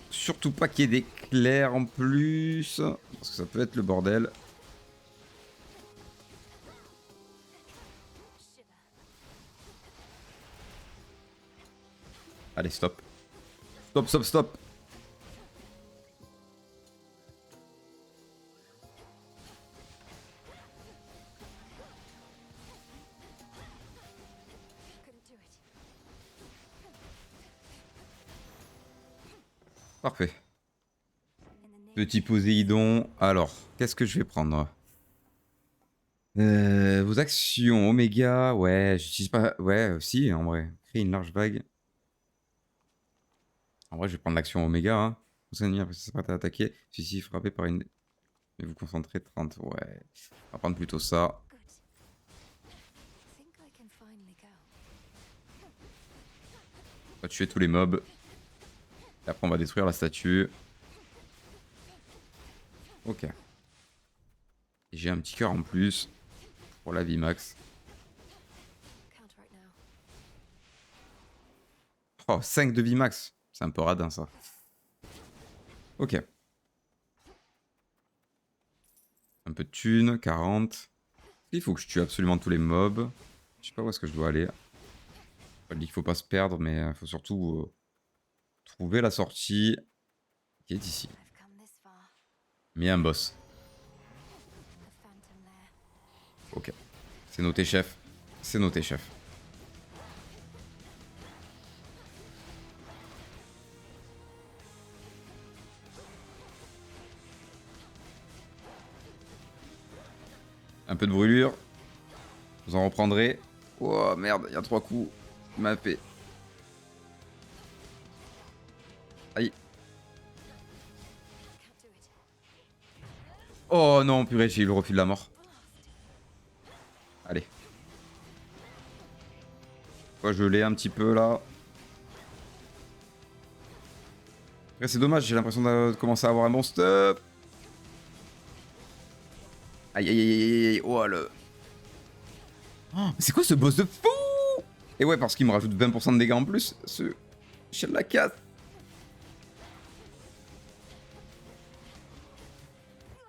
pas qu'il y ait d'éclairs en plus. Parce que ça peut être le bordel. Allez, stop. Stop, stop, stop. Couldn't do it. Parfait. In the name Petit Poséidon. Alors, qu'est-ce que je vais prendre? Vos actions, Oméga. Ouais, j'utilise pas... Ouais, si, en vrai. Créer une large vague. En vrai, je vais prendre l'action Oméga. Hein. Vous ennemi après ça sera attaqué. Celui-ci frappé par une... Mais vous concentrez 30. Ouais. On va prendre plutôt ça. good. Think I can finally go. On va tuer tous les mobs. Et après, on va détruire la statue. Ok. Et j'ai un petit cœur en plus. Pour la vie max. Count right now. Oh, 5 de vie max. C'est un peu radin, ça. Ok. Un peu de thunes, 40. Il faut que je tue absolument tous les mobs. Je sais pas où est-ce que je dois aller. Je dis qu'il faut pas se perdre, mais il faut surtout trouver la sortie qui est ici. I've come this far. Mais il y a un boss. The phantom lair. Ok. C'est noté, chef. C'est noté, chef. Un peu de brûlure. Vous en reprendrez. Oh merde, il y a 3 coups. Il m'a fait. Aïe. Can't do it. Oh non, purée, j'ai eu le refus de la mort. Allez. Moi, je l'ai un petit peu là. Après, c'est dommage, j'ai l'impression de commencer à avoir un bon stop. Aïe aïe aïe aïe aïe. Oh le. Oh, mais c'est quoi ce boss de fou? Et ouais, parce qu'il me rajoute 20% de dégâts en plus. Ce chien de la casse.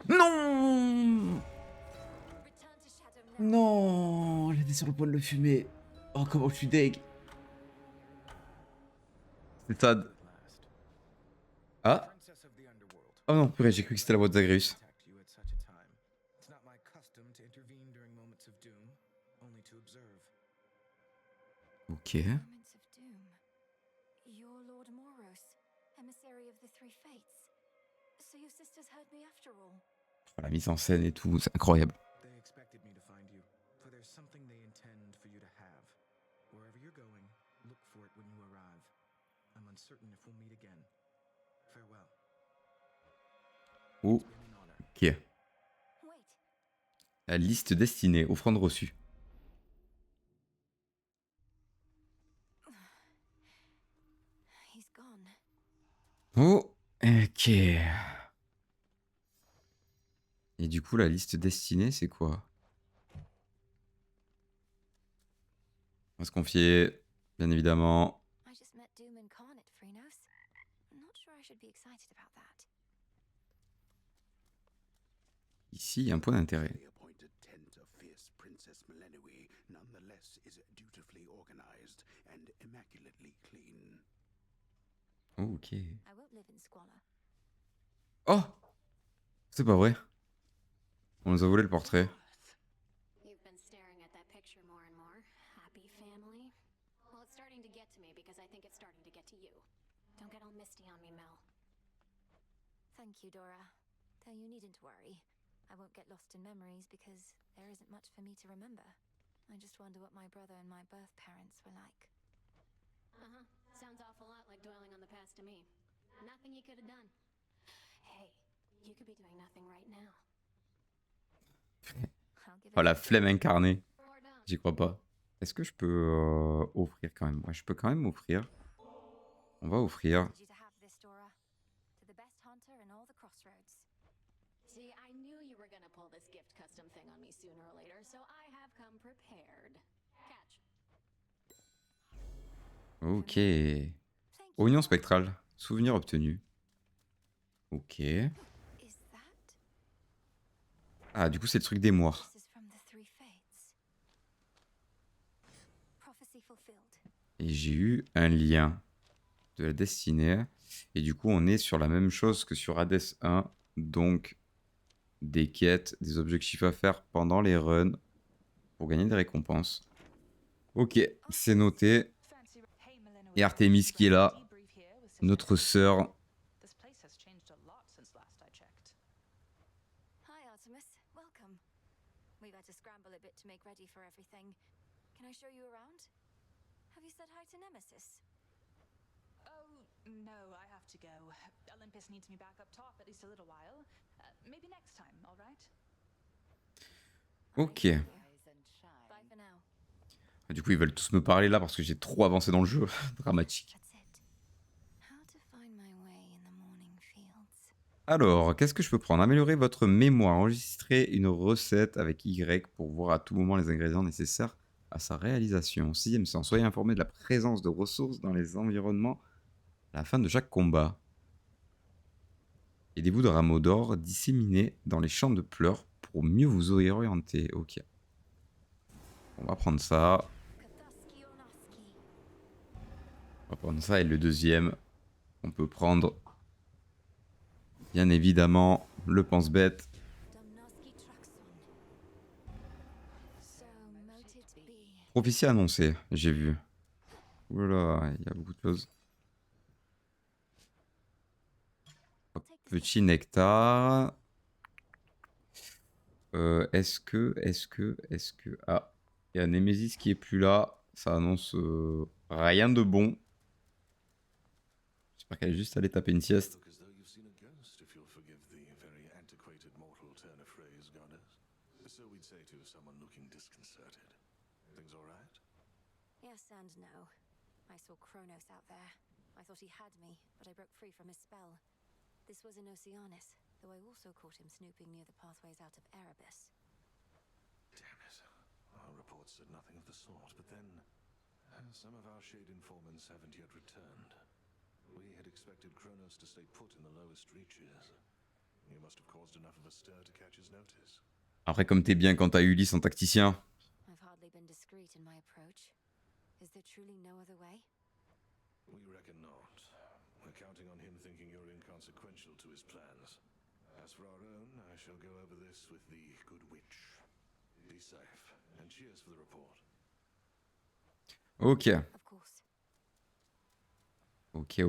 Non. Return to Shadow now. Non, j'étais sur le point de le fumer. Oh, comment je suis deg. C'est ça. Ah. Oh non, purée, j'ai cru que c'était la voix de Zagreus. Ok. Moments of doom. You're Lord Moros, emissary of the Three Fates. So your sisters heard me after all. Oh, la mise en scène et tout, c'est incroyable. They expected me to find you, for there's something they intend for you to have. Wherever you're going, look for it when you arrive. I'm uncertain if we'll meet again. Farewell. Oh. It's been an honor. Ok. Wait, La liste destinée, offrande reçue. he's gone. Oh. Ok. Et du coup, la liste destinée, c'est quoi? On va se confier, bien évidemment. I just met Doom incarnate, Phrenos. Not sure I should be excited about that. Ici, il y a un point d'intérêt. The appointed tent of fierce Princess Melenui nonetheless is dutifully organized and immaculately clean. Oh, ok. I won't live in squalor. Oh! C'est pas vrai. On nous a volé le portrait. You've been staring at that picture more and more. Happy family? Well, it's starting to get to me because I think it's starting to get to you. Don't get all misty on me, Mel. Thank you, Dora. Though you needn't worry. I won't get lost in memories because there isn't much for me to remember. I just wonder what my brother and my birth parents were like. Uh-huh. Sounds awful lot like dwelling on the past to me. Nothing you could have done. Hey, you could be doing nothing right now. I'll give Oh, it la a flemme incarnée. Or don't. J'y crois pas. Est-ce que je peux offrir quand même? Ouais, je peux quand même offrir. On va offrir. you to have this, Dora. To the best hunter in all the crossroads. See, I knew you were gonna pull this gift custom thing on me sooner or later, so I have come prepared. Catch. Ok. Thank you. Oignon spectral. Souvenir obtenu. Ok. Is that? Ah, du coup, c'est le truc des moires. This is from the Three Fates. Prophecy fulfilled. Et j'ai eu un lien de la destinée. Et du coup, on est sur la même chose que sur Hades 1. Donc, des quêtes, des objectifs à faire pendant les runs pour gagner des récompenses. Ok, c'est noté. Et Artemis qui est là, notre sœur. Hi, Artemis. Welcome. We've had to scramble a bit to make ready for everything. Can I show you around? Have you said hi to Nemesis? Oh, no, I have to go. Olympus needs me back up top at least a little while. Maybe next time, all right? Ok. Bye for now. Du coup, ils veulent tous me parler là parce que j'ai trop avancé dans le jeu. Dramatique. That's it. How to find my way in the morning fields. Alors, qu'est-ce que je peux prendre? Améliorer votre mémoire. Enregistrer une recette avec Y pour voir à tout moment les ingrédients nécessaires à sa réalisation. 6e séance. Soyez informé de la présence de ressources dans les environnements à la fin de chaque combat. Et des bouts de rameaux d'or disséminés dans les champs de pleurs pour mieux vous orienter. Ok. On va prendre ça. On va prendre ça et le deuxième, on peut prendre bien évidemment le pense-bête. Prophétie annoncée, j'ai vu. Oula, il y a beaucoup de choses. Hop, petit nectar. Est-ce que... Ah, il y a Nemesis qui est plus là. Ça annonce rien de bon. J'espère qu'elle est juste allée taper une sieste. Yes and no. I saw Kronos out there. I thought he had me, but I broke free from his spell. This was in Oceanus, though I also caught him snooping near the pathways out of Erebus. Damn it. Our reports said nothing of the sort, but then some of our shade informants haven't yet returned. We had expected Kronos to stay put in the lowest reaches. You must have caused enough of a stir to catch his notice. Après, comme t'es bien quand t'as Ulysse en tacticien. I've hardly been discreet in my approach. Is there truly no other way? We reckon not. We're counting on him thinking you're inconsequential to his plans. As for our own, I shall go over this with the good witch. Be safe, and cheers for the report. Ok. Of course. Ok.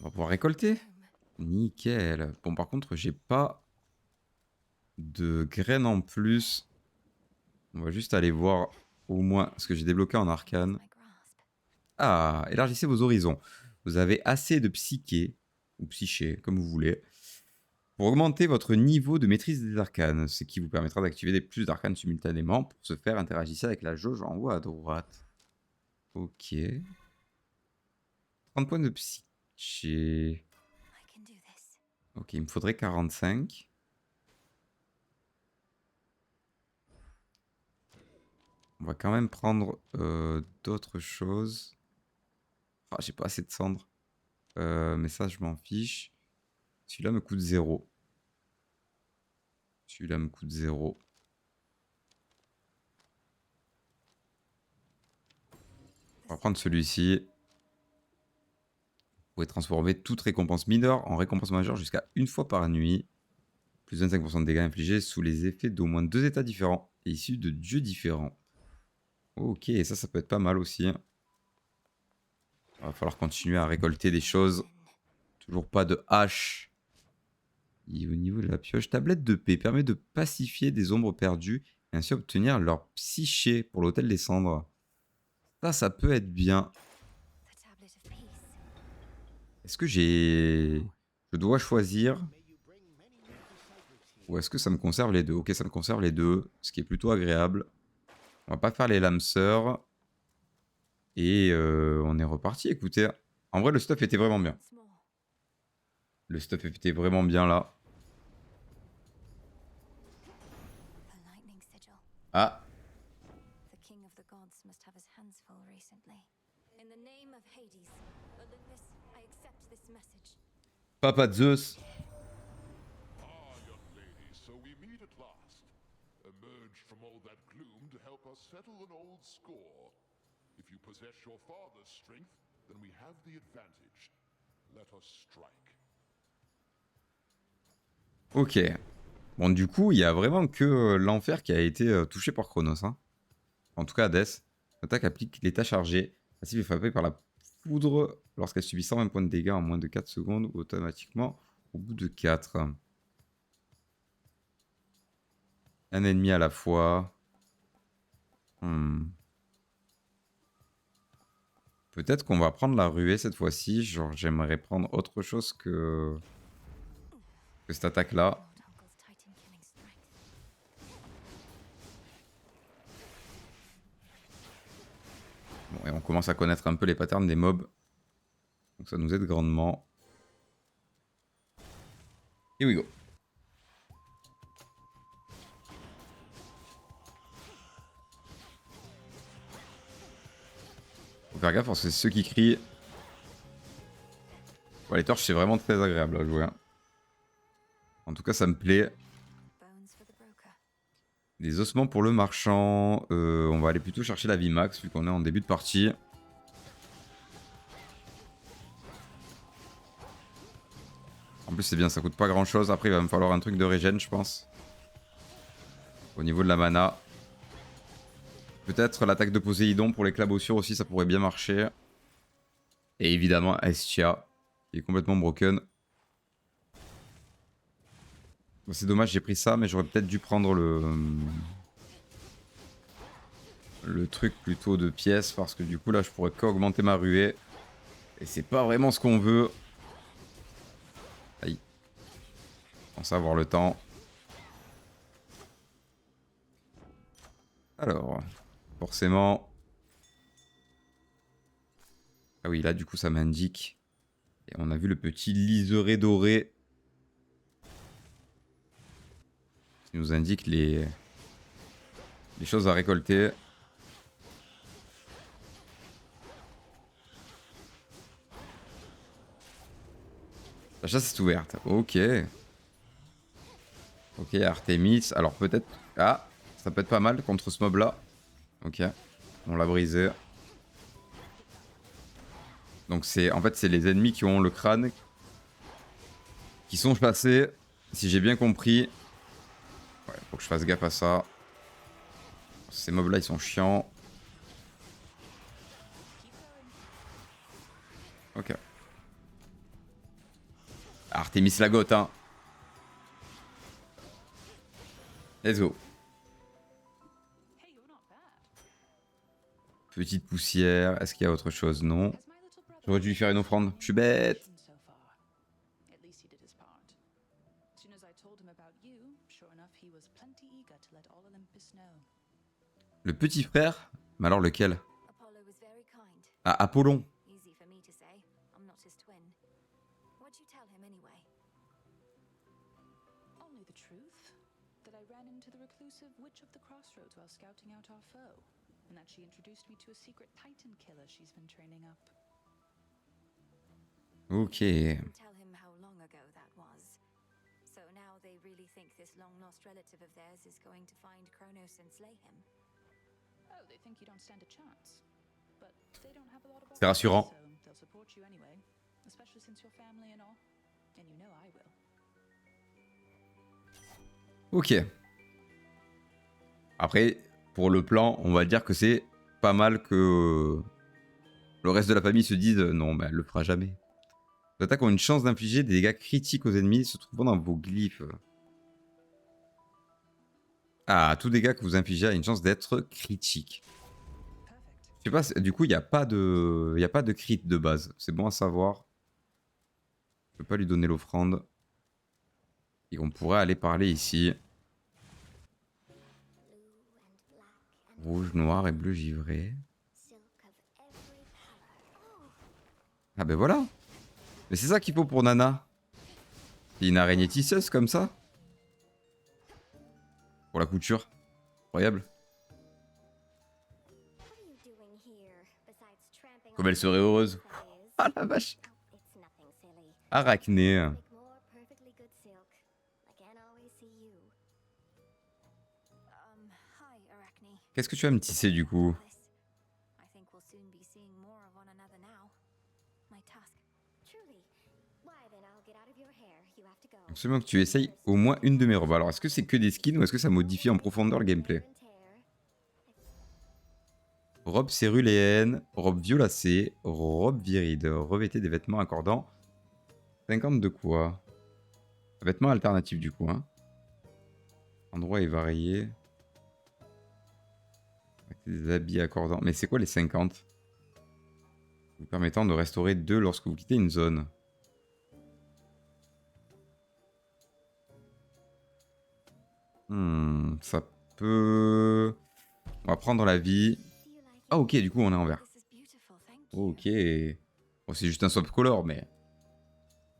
On va pouvoir récolter. Nickel. Bon, par contre, j'ai pas de graines en plus. On va juste aller voir au moins ce que j'ai débloqué en arcane. Ah, élargissez vos horizons. Vous avez assez de psyché, ou psyché, comme vous voulez, pour augmenter votre niveau de maîtrise des arcanes, ce qui vous permettra d'activer des plus d'arcanes simultanément. Pour ce faire, interagissez avec la jauge en haut à droite. Ok. 30 points de psyché. Ok, il me faudrait 45. On va quand même prendre d'autres choses. Ah, j'ai pas assez de cendres. Mais ça, je m'en fiche. Celui-là me coûte 0. Celui-là me coûte 0. On va prendre celui-ci. Vous pouvez transformer toute récompense mineure en récompense majeure jusqu'à une fois par nuit. Plus 25% de dégâts infligés sous les effets d'au moins 2 états différents et issus de dieux différents. Ok, ça peut être pas mal aussi. Il va falloir continuer à récolter des choses. Toujours pas de hache. Et au niveau de la pioche, tablette de paix permet de pacifier des ombres perdues et ainsi obtenir leur psyché pour l'hôtel des cendres. Ça peut être bien. Est-ce que je dois choisir? Ou est-ce que ça me conserve les deux? Ok, ça me conserve les deux, ce qui est plutôt agréable. On va pas faire les lames sœurs. Et on est reparti, écoutez. En vrai, le stuff était vraiment bien. Le stuff était vraiment bien là. Ah. Papa Zeus. Ah, young lady, so we meet at last. Emerged from all that gloom to help us settle an old score. If you possess your father's strength, then we have the advantage. Let us strike. Ok. Bon, du coup, il y a vraiment que l'enfer qui a été touché par Chronos. Hein. En tout cas, Hades. L'attaque applique l'état chargé. Passif est frappé par la foudre lorsqu'elle subit 120 points de dégâts en moins de 4 secondes, automatiquement au bout de 4. Un ennemi à la fois. Peut-être qu'on va prendre la ruée cette fois-ci. Genre, j'aimerais prendre autre chose que cette attaque-là. Bon, et on commence à connaître un peu les patterns des mobs. Donc ça nous aide grandement. Here we go. Faut faire gaffe parce que c'est ceux qui crient. Ouais, les torches, c'est vraiment très agréable à jouer. Hein. En tout cas, ça me plaît. Des ossements pour le marchand. On va aller plutôt chercher la vie max vu qu'on est en début de partie. En plus c'est bien, ça coûte pas grand chose. Après il va me falloir un truc de régène je pense. Au niveau de la mana. Peut-être l'attaque de Poséidon pour l'éclaboussure aussi, ça pourrait bien marcher. Et évidemment Estia, qui est complètement broken. Bon, c'est dommage, j'ai pris ça, mais j'aurais peut-être dû prendre le truc plutôt de pièces, parce que du coup là je pourrais qu'augmenter ma ruée. Et c'est pas vraiment ce qu'on veut. Aïe. Pense avoir le temps. Alors, forcément... Ah oui, là du coup ça m'indique. Et on a vu le petit liseré doré. Qui nous indique les choses à récolter. La chasse est ouverte. Ok. Ok, Artemis. Alors peut-être... Ah, ça peut être pas mal contre ce mob là. Ok. On l'a brisé. Donc c'est en fait c'est les ennemis qui ont le crâne qui sont chassés, si j'ai bien compris. Ouais, faut que je fasse gaffe à ça. Ces mobs là ils sont chiants. Ok. Artemis la goth hein. Let's go. Petite poussière. Est-ce qu'il y a autre chose? Non. J'aurais dû lui faire une offrande. Je suis bête. Le petit frère? Mais alors lequel? Ah, Apollon. Easy for me to say. I'm not his twin. What'd you tell him anyway? Only the truth. That I ran into the reclusive witch of the crossroads while scouting out our foe. And that she introduced me to a secret titan killer she's been training up. Ok. Tell him how long ago that was. So now they really think this long-lost relative of theirs is going to find Kronos and slay him. Oh, they think you don't stand a chance. But they don't have a lot of C'est rassurant. so they'll support you anyway, especially since you're family and all. And you know I will. Ok. Après, pour le plan, on va dire que c'est pas mal que le reste de la famille se dise non, mais elle le fera jamais. Les attaques ont une chance d'infliger des dégâts critiques aux ennemis se trouvant dans vos glyphes. Ah, tout dégât que vous infligez a une chance d'être critique. Je sais pas, du coup, il n'y a pas de crit de base. C'est bon à savoir. Je peux pas lui donner l'offrande. Et on pourrait aller parler ici. Rouge, noir et bleu givré. Ah ben voilà. Mais c'est ça qu'il faut pour Nana. Et une araignée tisseuse comme ça. Pour la couture. Incroyable. Comme elle serait heureuse. Ah la vache. Arachné. Qu'est-ce que tu vas me tisser du coup? Absolument que tu essayes au moins une de mes robes. Alors est-ce que c'est que des skins ou est-ce que ça modifie en profondeur le gameplay? Robe céruléenne, robe violacée, robe viride. Revêtez des vêtements accordant 50 de quoi? Vêtements alternatifs du coup. Hein. Endroit est varié. Des habits accordant. Mais c'est quoi les 50? Vous permettant de restaurer 2 lorsque vous quittez une zone. Ça peut... On va prendre la vie. Ah ok, du coup on est en vert. Ok. Bon, c'est juste un swap color, mais...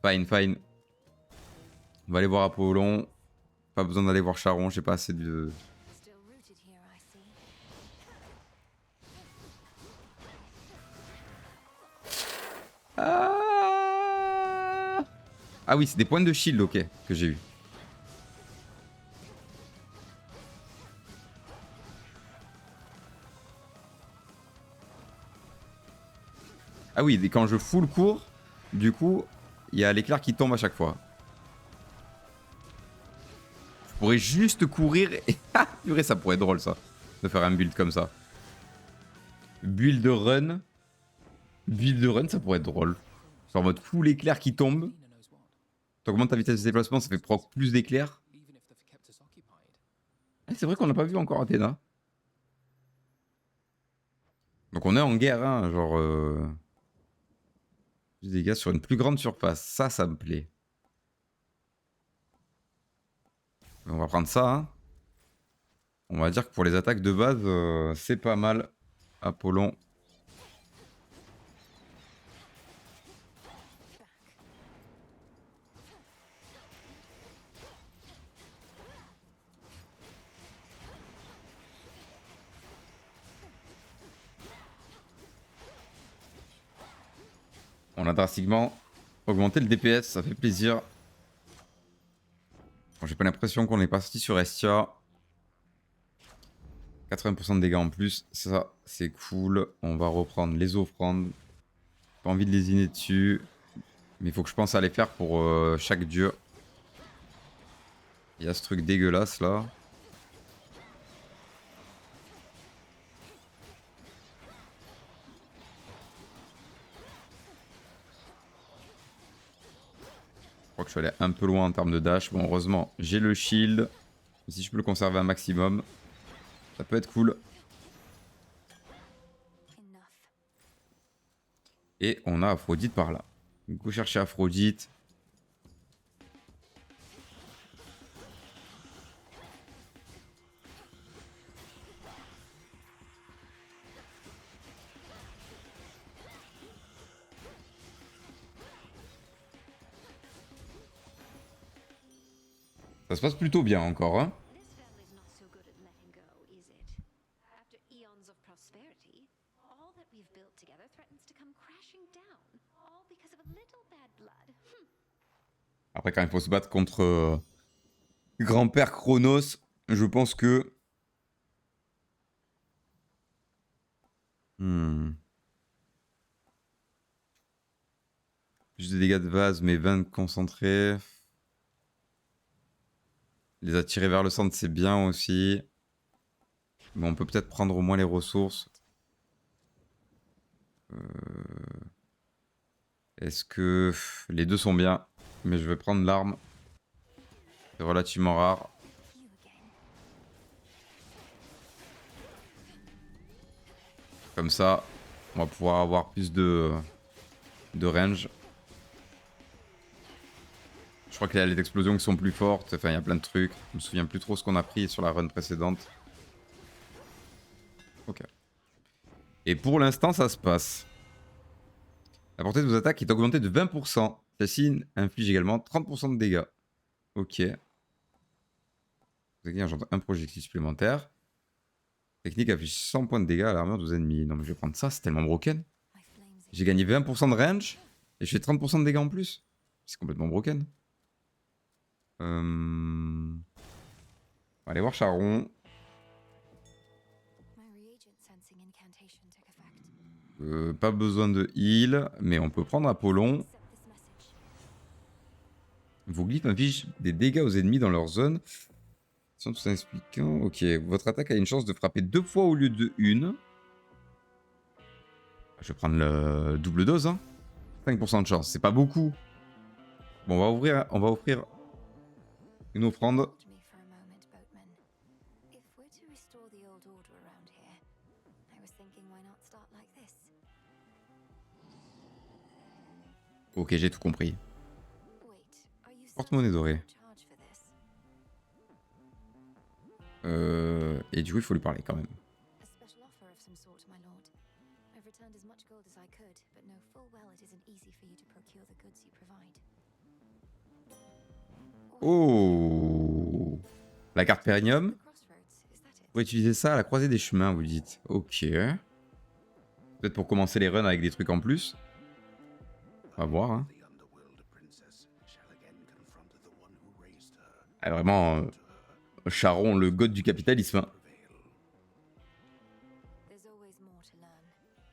Fine, fine. On va aller voir Apollon. Pas besoin d'aller voir Charon, j'ai pas assez de... Ah oui, c'est des points de shield, ok, que j'ai eu. Ah oui, et quand je full cours, du coup, il y a l'éclair qui tombe à chaque fois. Je pourrais juste courir et... Ah, purée, ça pourrait être drôle ça, de faire un build comme ça. Build de run. Build de run, ça pourrait être drôle. Genre en mode full éclair qui tombe. T'augmentes ta vitesse de déplacement, ça fait proc plus d'éclairs. Ah, c'est vrai qu'on n'a pas vu encore Athéna. Donc on est en guerre, hein, genre... Des dégâts sur une plus grande surface. Ça me plaît. On va prendre ça, hein. On va dire que pour les attaques de base, c'est pas mal. Apollon. On a drastiquement augmenté le DPS, ça fait plaisir. Bon, j'ai pas l'impression qu'on est parti sur Estia. 80% de dégâts en plus, ça c'est cool. On va reprendre les offrandes. Pas envie de lésiner dessus. Mais il faut que je pense à les faire pour chaque dieu. Il y a ce truc dégueulasse là. Je crois que je suis allé un peu loin en termes de dash. Bon, heureusement, j'ai le shield. Si je peux le conserver un maximum, ça peut être cool. Et on a Aphrodite par là. Du coup, chercher Aphrodite. Ça se passe plutôt bien encore, hein. This family's not so good at letting go, is it? After eons of prosperity, all that we've built together threatens to come crashing down, all because of a little bad blood. Après, quand il faut se battre contre Grand-Père Chronos, je pense que... Juste des dégâts de vase, mais 20 concentrés. Les attirer vers le centre, c'est bien aussi. Mais on peut peut-être prendre au moins les ressources. Est-ce que... Les deux sont bien. Mais je vais prendre l'arme. C'est relativement rare. Comme ça, on va pouvoir avoir plus de range. Je crois qu'il y a les explosions qui sont plus fortes. Enfin, il y a plein de trucs. Je me souviens plus trop ce qu'on a pris sur la run précédente. Ok. Et pour l'instant, ça se passe. La portée de vos attaques est augmentée de 20%. Celle-ci inflige également 30% de dégâts. Ok. Vous engendre un projectile supplémentaire. Technique affiche 100 points de dégâts à l'armure de vos ennemis. Non mais je vais prendre ça, c'est tellement broken. J'ai gagné 20% de range et je fais 30% de dégâts en plus. C'est complètement broken. On va aller voir Charon. Pas besoin de heal, mais on peut prendre Apollon. Vos glyphes infligent des dégâts aux ennemis dans leur zone. Sans tout expliquant. Ok, votre attaque a une chance de frapper 2 fois au lieu de 1. Je vais prendre le double dose. Hein. 5% de chance, c'est pas beaucoup. Bon, on va offrir une offrande. Ok, j'ai tout compris. Porte-monnaie dorée. Et du coup, il faut lui parler quand même. Oh, la carte Perignum. Pour utiliser ça à la croisée des chemins, vous dites. Ok. Peut-être pour commencer les runs avec des trucs en plus. On va voir. Hein. Ah, vraiment, Charon, le god du capitalisme.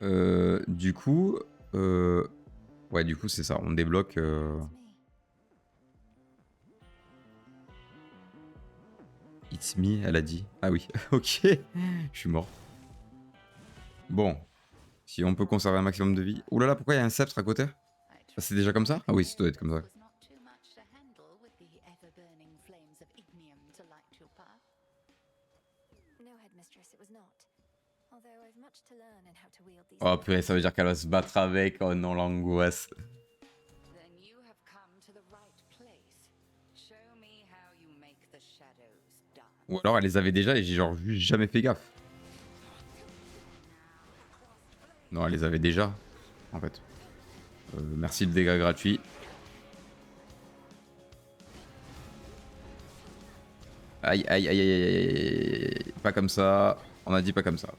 Hein. Du coup, Ouais, du coup, c'est ça. On débloque... It's me, elle a dit. Ah oui, ok. Je suis mort. Bon. Si on peut conserver un maximum de vie. Ouh là là, pourquoi il y a un sceptre à côté? Ah, c'est déjà comme ça? Ah oui, ça doit être comme ça. Was not too much to handle with the ever-burning flames of ignium to light your path. No, headmistress, it was not. Although I've much to learn in how to wield these. Oh purée, ça veut dire qu'elle va se battre avec. Oh non, l'angoisse. Then you have come to the right place. Show me how you make the shadows dance. Ou alors elle les avait déjà et j'ai genre juste jamais fait gaffe. Non, elle les avait déjà, en fait. Merci le dégât gratuit. Aïe, aïe, aïe, aïe, aïe, aïe. Pas comme ça. On a dit pas comme ça.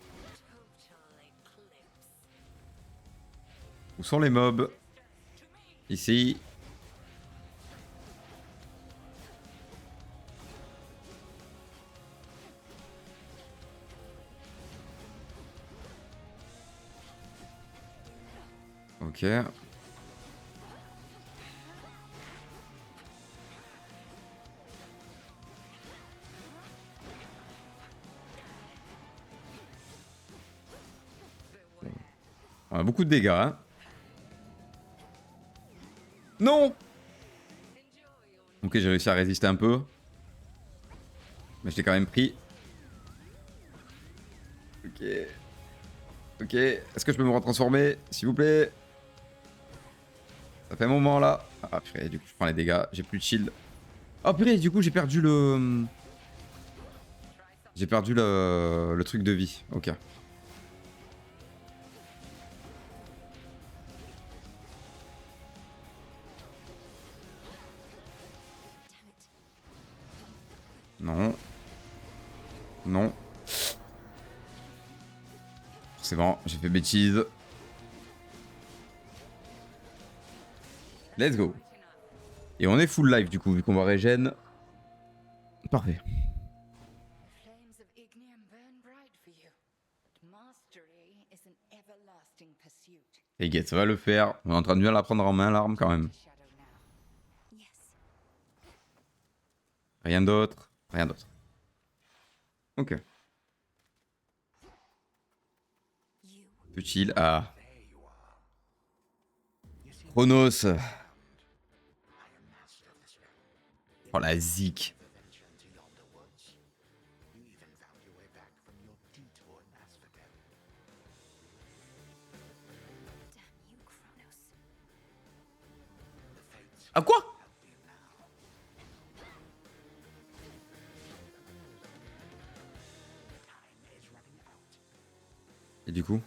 Où sont les mobs? Ici. Ok. On a beaucoup de dégâts, hein. Non! Ok, j'ai réussi à résister un peu. Mais je l'ai quand même pris. Ok. Ok. Est-ce que je peux me retransformer, s'il vous plaît? Ça fait un moment là. Ah purée, du coup je prends les dégâts. J'ai plus de shield. Oh purée, du coup j'ai perdu le... J'ai perdu le truc de vie. Ok. Non. Non. C'est bon, j'ai fait bêtise. Let's go. Et on est full life du coup, vu qu'on va régène. Parfait. Flames of ignium burn bright for you, but mastery is an everlasting pursuit. Et get, ça va le faire. On est en train de bien la prendre en main, l'arme quand même. Shadow now. Yes. Rien d'autre. Rien d'autre. Ok. Petit heal. Ah. Chronos. Oh la zik. Damn you, Kronos. Ah quoi? Et du coup?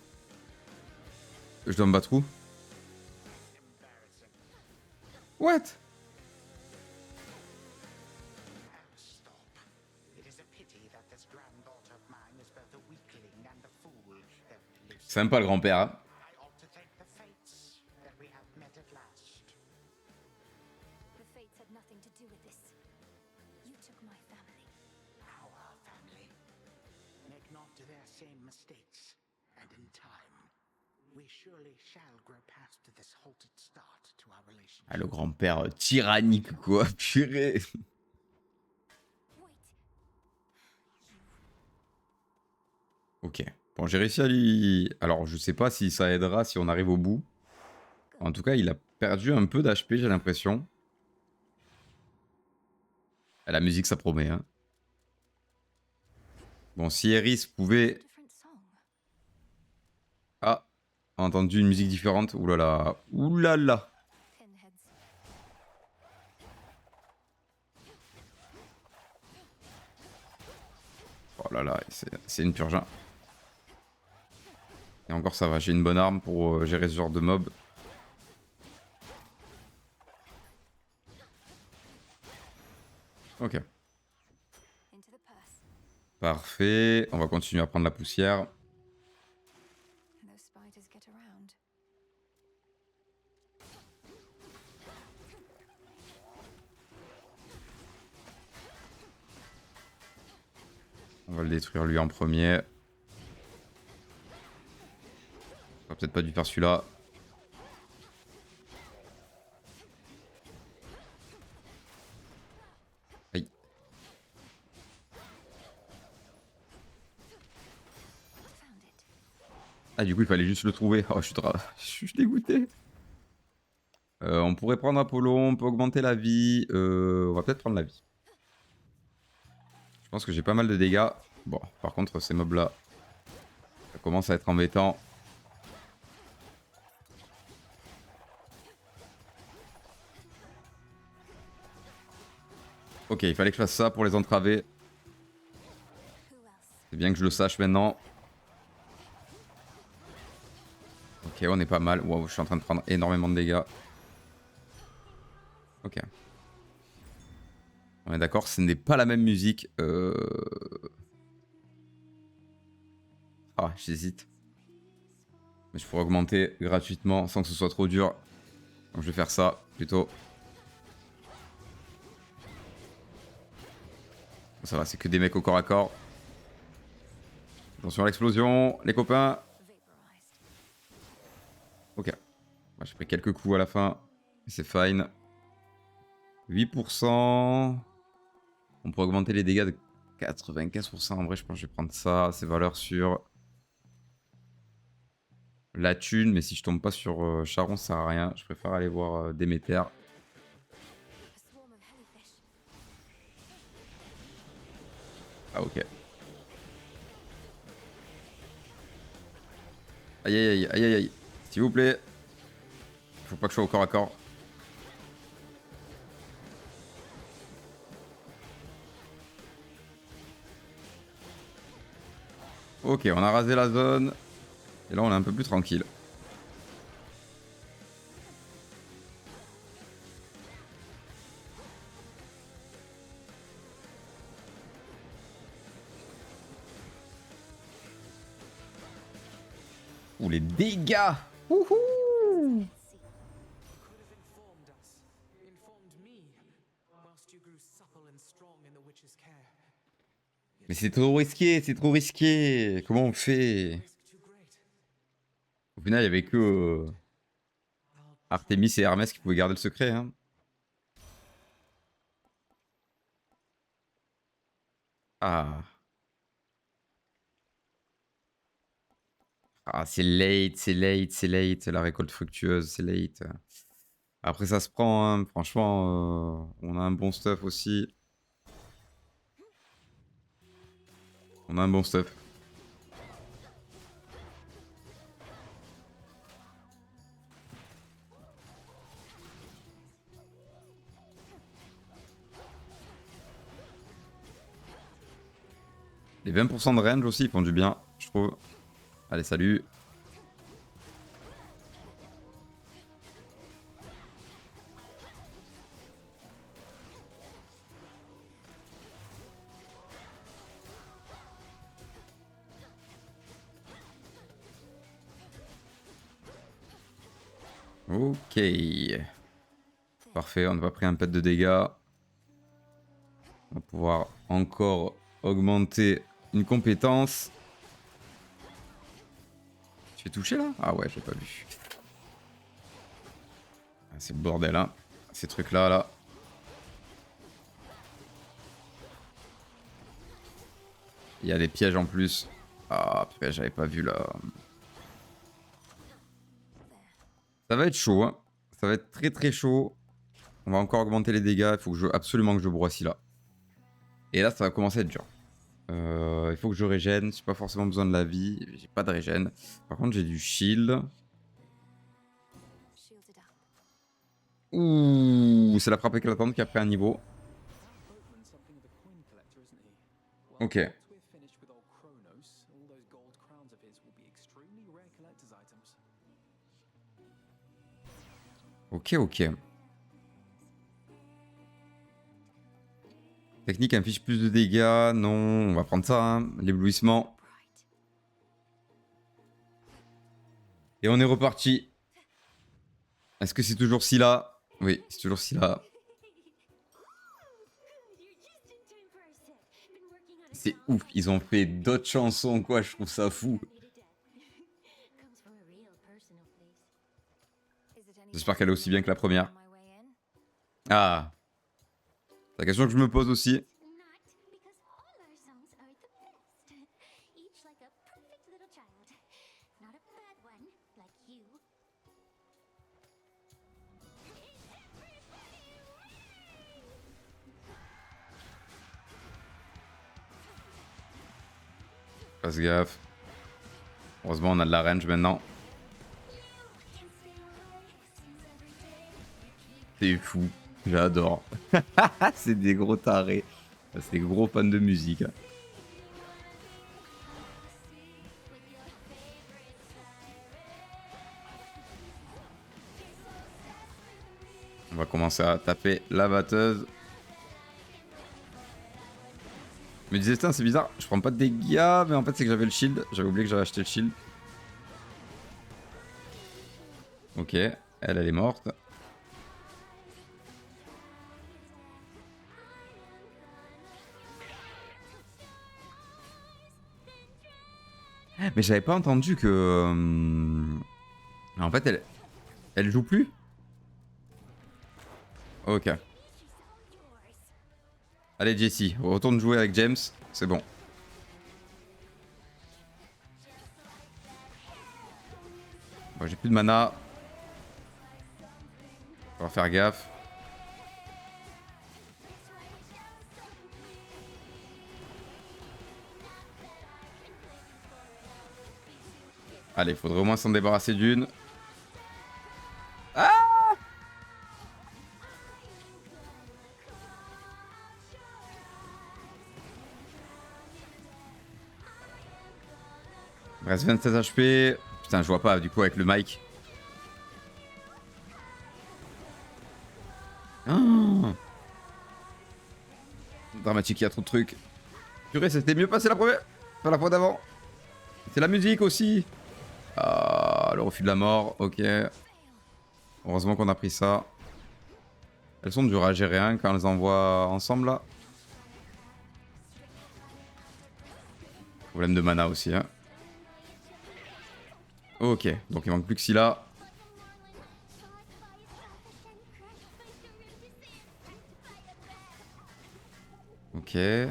Je dois me battre où? What? C'est même pas le grand-père. Hein. The fates had nothing to do with this. You took my family. Our family. Make not their same mistakes, and in time, we surely shall grow past this halted start to our relationship. Ah, le grand-père tyrannique, quoi. Purée. Wait. Ok. Bon, j'ai réussi à lui... Alors, je sais pas si ça aidera si on arrive au bout. En tout cas, il a perdu un peu d'HP, j'ai l'impression. La musique, ça promet, hein. Bon, si Eris pouvait... Different song. Ah, on a entendu une musique différente. Ouh là là. Ouh là là. Pinheads. Oh là là, c'est une purge. Et encore ça va, j'ai une bonne arme pour gérer ce genre de mob. Ok. Into the purse. Parfait, on va continuer à prendre la poussière. Those spiders get around. On va le détruire lui en premier. On va peut-être pas dû faire celui-là. Ah, du coup, il fallait juste le trouver. Oh, je suis dégoûté. On pourrait prendre Apollon, on peut augmenter la vie. On va peut-être prendre la vie. Je pense que j'ai pas mal de dégâts. Bon, par contre, ces mobs-là, ça commence à être embêtant. Ok, il fallait que je fasse ça pour les entraver. C'est bien que je le sache maintenant. Ok, on est pas mal. Wow, je suis en train de prendre énormément de dégâts. Ok. On est d'accord, ce n'est pas la même musique. Ah, j'hésite. Mais je pourrais augmenter gratuitement sans que ce soit trop dur. Donc je vais faire ça plutôt. Ça va, c'est que des mecs au corps à corps. Attention à l'explosion, les copains. Ok. J'ai pris quelques coups à la fin. C'est fine. 8%. On pourrait augmenter les dégâts de 95%. En vrai, je pense que je vais prendre ça. Ces valeurs sur la thune. Mais si je tombe pas sur Charon, ça sert à rien. Je préfère aller voir Déméter. Ah, ok. Aïe, aïe, aïe, aïe, aïe. S'il vous plaît. Faut pas que je sois au corps à corps. Ok, on a rasé la zone. Et là, on est un peu plus tranquille. Ouh, les dégâts! Wouhou! Mais c'est trop risqué, c'est trop risqué. Comment on fait? Au final, il n'y avait que Artemis et Hermès qui pouvaient garder le secret. Hein. Ah. Ah, c'est late, c'est late, c'est late. La récolte fructueuse, c'est late. Après, ça se prend, hein. Franchement, on a un bon stuff aussi. On a un bon stuff. Les 20% de range aussi, ils font du bien, je trouve. Allez, salut. Ok. Parfait, on n'a pas pris un pet de dégâts. On va pouvoir encore augmenter une compétence. Tu fais toucher là? Ah ouais, j'ai pas vu. Ah, c'est le bordel, hein. Ces trucs-là, là. Il y a des pièges en plus. Ah, purée, j'avais pas vu là. Ça va être chaud, hein. Ça va être très très chaud. On va encore augmenter les dégâts. Il faut que absolument que je broie là. Et là, ça va commencer à être dur. Il faut que je régène. J'ai pas forcément besoin de la vie. J'ai pas de régène. Par contre, j'ai du shield. Ouh, c'est la frappe éclatante qui a pris un niveau. Ok. Ok, ok. Technique inflige plus de dégâts. Non, on va prendre ça, hein. L'éblouissement. Et on est reparti. Est-ce que c'est toujours Scylla? Oui, c'est toujours Scylla. C'est ouf, ils ont fait d'autres chansons, quoi. Je trouve ça fou. J'espère qu'elle est aussi bien que la première. Ah. C'est la question que je me pose aussi. Fasse gaffe. Heureusement, on a de la range maintenant. C'est fou. J'adore. C'est des gros tarés. C'est des gros fans de musique. On va commencer à taper la batteuse. Je me disais, putain, c'est bizarre, je prends pas de dégâts, mais en fait, c'est que j'avais le shield. J'avais oublié que j'avais acheté le shield. Ok, elle est morte. Mais j'avais pas entendu que... En fait, elle joue plus. Ok. Allez Jessie, retourne jouer avec James, c'est bon. Bon, j'ai plus de mana. On va faire gaffe. Allez, faudrait au moins s'en débarrasser d'une. Ah! Il me reste 27 HP. Putain, je vois pas du coup avec le mic. Oh, dramatique, il y a trop de trucs. Purée, c'était mieux passé la première. Pas la fois d'avant. C'est la musique aussi. Ah, le refus de la mort, ok. Heureusement qu'on a pris ça. Elles sont dures à gérer hein, quand on les envoie ensemble là. Problème de mana aussi. Hein. Ok, donc il manque plus que Scylla. Ok. Et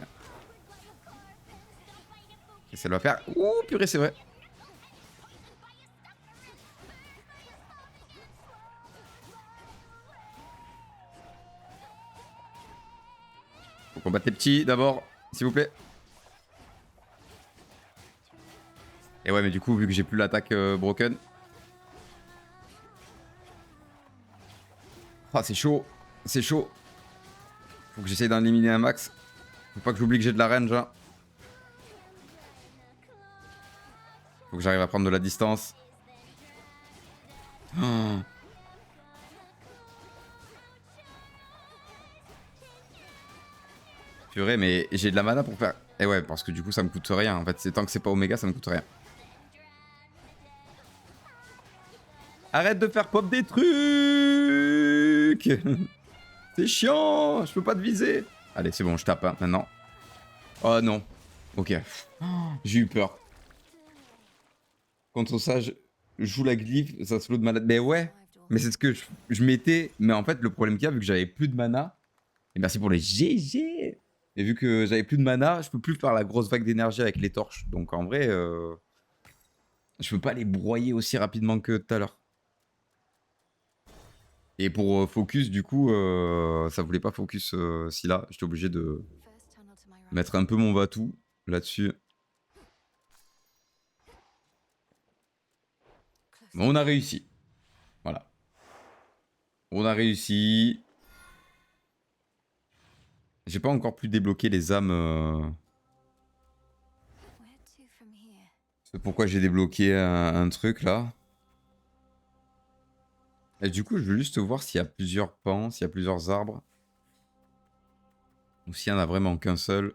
ça va faire... Ouh, purée, c'est vrai. Faut combattre les petits d'abord, s'il vous plaît. Et ouais, mais du coup, vu que j'ai plus l'attaque broken. Ah, c'est chaud. C'est chaud. Faut que j'essaye d'en éliminer un max. Faut pas que j'oublie que j'ai de la range. Hein. Faut que j'arrive à prendre de la distance. Oh. Purée, mais j'ai de la mana pour faire... Et ouais, parce que du coup, ça me coûte rien. En fait, tant que c'est pas Omega, ça me coûte rien. Arrête de faire pop des trucs. C'est chiant, je peux pas te viser. Allez, c'est bon, je tape hein, maintenant. Oh non. Ok. J'ai eu peur. Contre ça, je joue la glyphe, ça se load de malade. Mais ouais, mais c'est ce que je mettais. Mais en fait, le problème qu'il y a, vu que j'avais plus de mana, et merci pour les GG. Et vu que j'avais plus de mana, je peux plus faire la grosse vague d'énergie avec les torches. Donc en vrai, je peux pas les broyer aussi rapidement que tout à l'heure. Et pour focus, du coup, ça voulait pas focus si là. J'étais obligé de mettre un peu mon va-tout là-dessus. Bon, on a réussi. Voilà. On a réussi. J'ai pas encore pu débloquer les âmes. C'est pourquoi j'ai débloqué un truc là. Et du coup, je veux juste voir s'il y a plusieurs pans, s'il y a plusieurs arbres. Ou s'il y en a vraiment qu'un seul.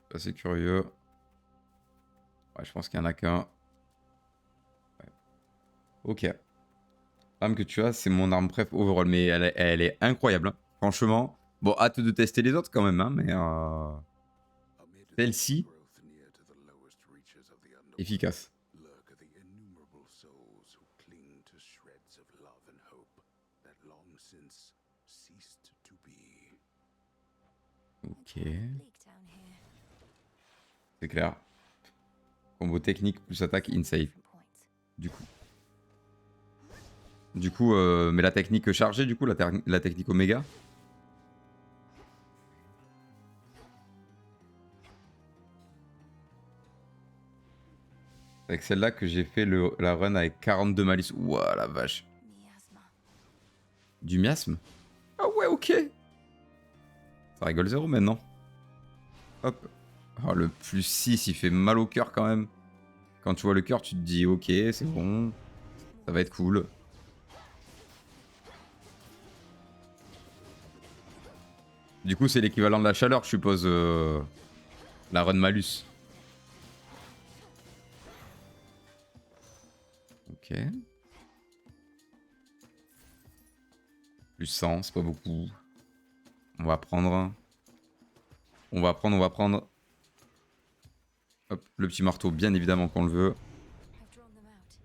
C'est assez curieux. Ouais, je pense qu'il y en a qu'un. Ouais. Ok. L'arme que tu as, c'est mon arme préf overall. Mais elle est incroyable. Hein. Franchement. Bon, hâte de tester les autres quand même. Hein, mais celle-ci, efficace. Ok. C'est clair. Combo technique plus attaque insave. Du coup, mais la technique chargée, du coup, la technique Oméga. avec celle-là que j'ai fait la run avec 42 malus. Ouah, la vache. Miasma. Du miasme? Ah ouais, ok. Ça rigole zéro maintenant. Hop. Oh, le plus 6, il fait mal au cœur quand même. Quand tu vois le cœur, tu te dis ok, c'est bon. Ça va être cool. Du coup, c'est l'équivalent de la chaleur, je suppose. La run malus. Ok. Plus 100, c'est pas beaucoup. On va prendre. On va prendre. Hop, le petit marteau, bien évidemment qu'on le veut. I've drawn them out.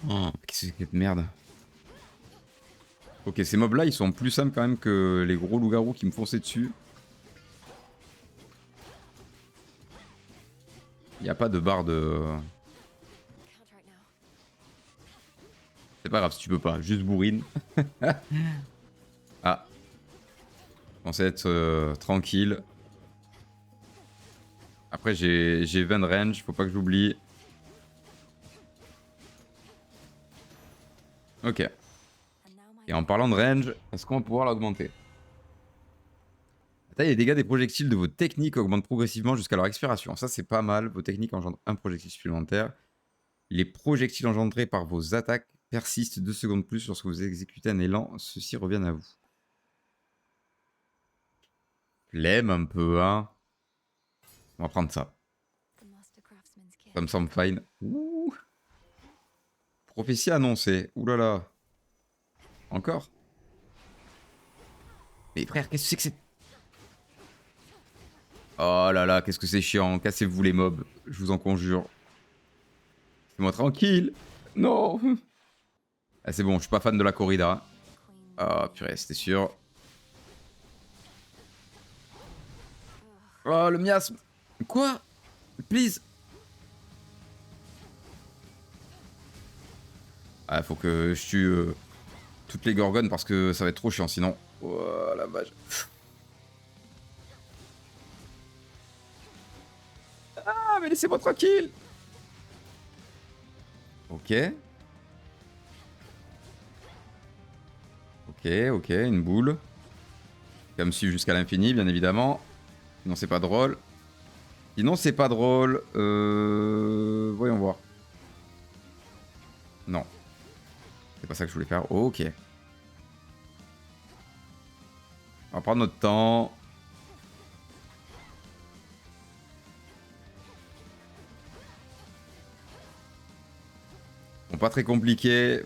Oh, qu'est-ce que c'est que cette merde? Ok, ces mobs là, ils sont plus simples quand même que les gros loups-garous qui me fonçaient dessus. Il n'y a pas de barre de... Can't right now. C'est pas grave si tu peux pas, juste bourrine. Ah. Je pensais être tranquille. Après j'ai 20 de range, faut pas que j'oublie. Ok. Et en parlant de range, est-ce qu'on va pouvoir l'augmenter? La taille et les dégâts des projectiles de vos techniques augmentent progressivement jusqu'à leur expiration. Ça c'est pas mal, vos techniques engendrent un projectile supplémentaire. Les projectiles engendrés par vos attaques persistent 2 secondes plus lorsque vous exécutez un élan. Ceux-ci reviennent à vous. Flemme un peu, hein. On va prendre ça. The Master Craftsman's kit. Ça me semble fine. Ouh. Prophétie annoncée. Ouh là là. Encore? Mais frère, qu'est-ce que c'est que c'est? Oh là là, qu'est-ce que c'est chiant. Cassez-vous les mobs. Je vous en conjure. Laissez-moi tranquille. Non. Ah, c'est bon, je suis pas fan de la corrida. Ah purée, c'était sûr. Oh, le miasme. Quoi? Please. Ah, faut que je tue toutes les gorgones parce que ça va être trop chiant sinon. Oh la vache. Ah, mais laissez-moi tranquille. Ok. Ok, une boule. Qui va me suivre jusqu'à l'infini, bien évidemment. Sinon, c'est pas drôle. Voyons voir. Non. C'est pas ça que je voulais faire. Ok. On va prendre notre temps. Bon, pas très compliqué.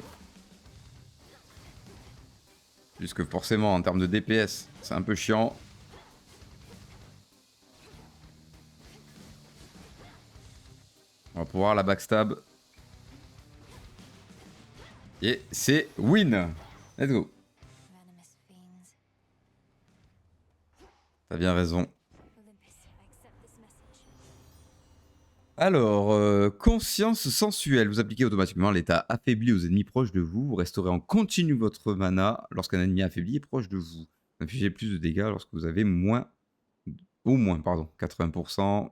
Puisque forcément, en termes de DPS, c'est un peu chiant. On va pouvoir la backstab. Et c'est win. Let's go. Venomous fiends. T'as bien raison. Olympus, I accept this message. Alors, conscience sensuelle. Vous appliquez automatiquement l'état affaibli aux ennemis proches de vous. Vous restaurez en continu votre mana lorsqu'un ennemi affaibli est proche de vous. Vous infligez plus de dégâts lorsque vous avez au moins 80%. Non,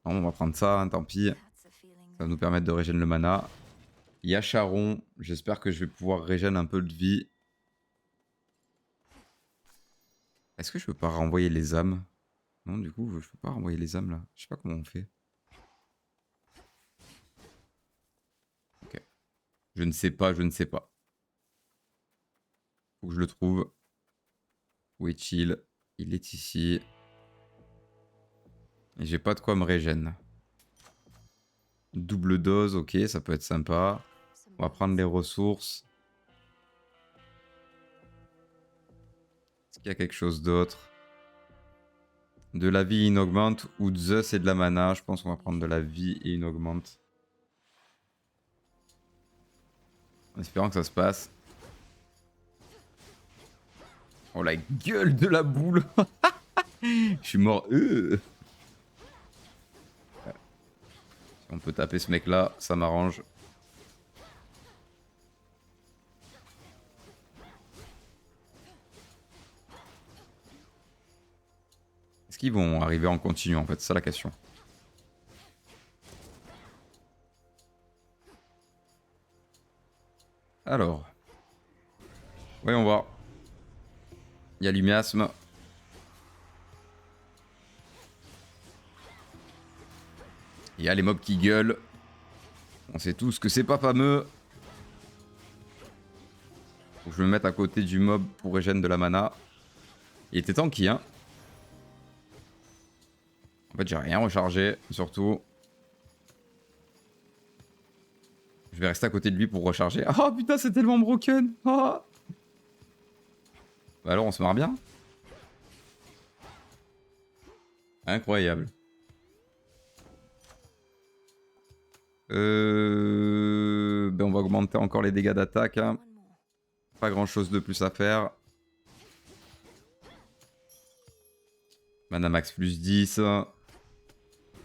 on va prendre ça, hein, tant pis. That's a feeling. Ça va nous permettre de régénérer le mana. Il y a Charon. J'espère que je vais pouvoir régénérer un peu de vie. Est-ce que je peux pas renvoyer les âmes? Non, du coup, je peux pas renvoyer les âmes là. Je sais pas comment on fait. Ok. Je ne sais pas. Faut que je le trouve. Où est-il? Il est ici. Et j'ai pas de quoi me régénérer. Double dose, ok, ça peut être sympa. On va prendre les ressources. Est-ce qu'il y a quelque chose d'autre? De la vie in augmente ou de Zeus et de la mana. Je pense qu'on va prendre de la vie et une augmente. En espérant que ça se passe. Oh la gueule de la boule. Je suis mort. Si on peut taper ce mec là, ça m'arrange. Est-ce qu'ils vont arriver en continu en fait? C'est ça la question. Alors. Voyons voir. Il y a l'humiasme. Il y a les mobs qui gueulent. On sait tous que c'est pas fameux. Faut que je me mette à côté du mob pour régène de la mana. Il était tanky, hein. En fait, j'ai rien rechargé, surtout. Je vais rester à côté de lui pour recharger. Ah putain, c'est tellement broken. Ah. Bah alors, on se marre bien. Incroyable. Ben on va augmenter encore les dégâts d'attaque. Hein. Pas grand chose de plus à faire. Mana max plus 10.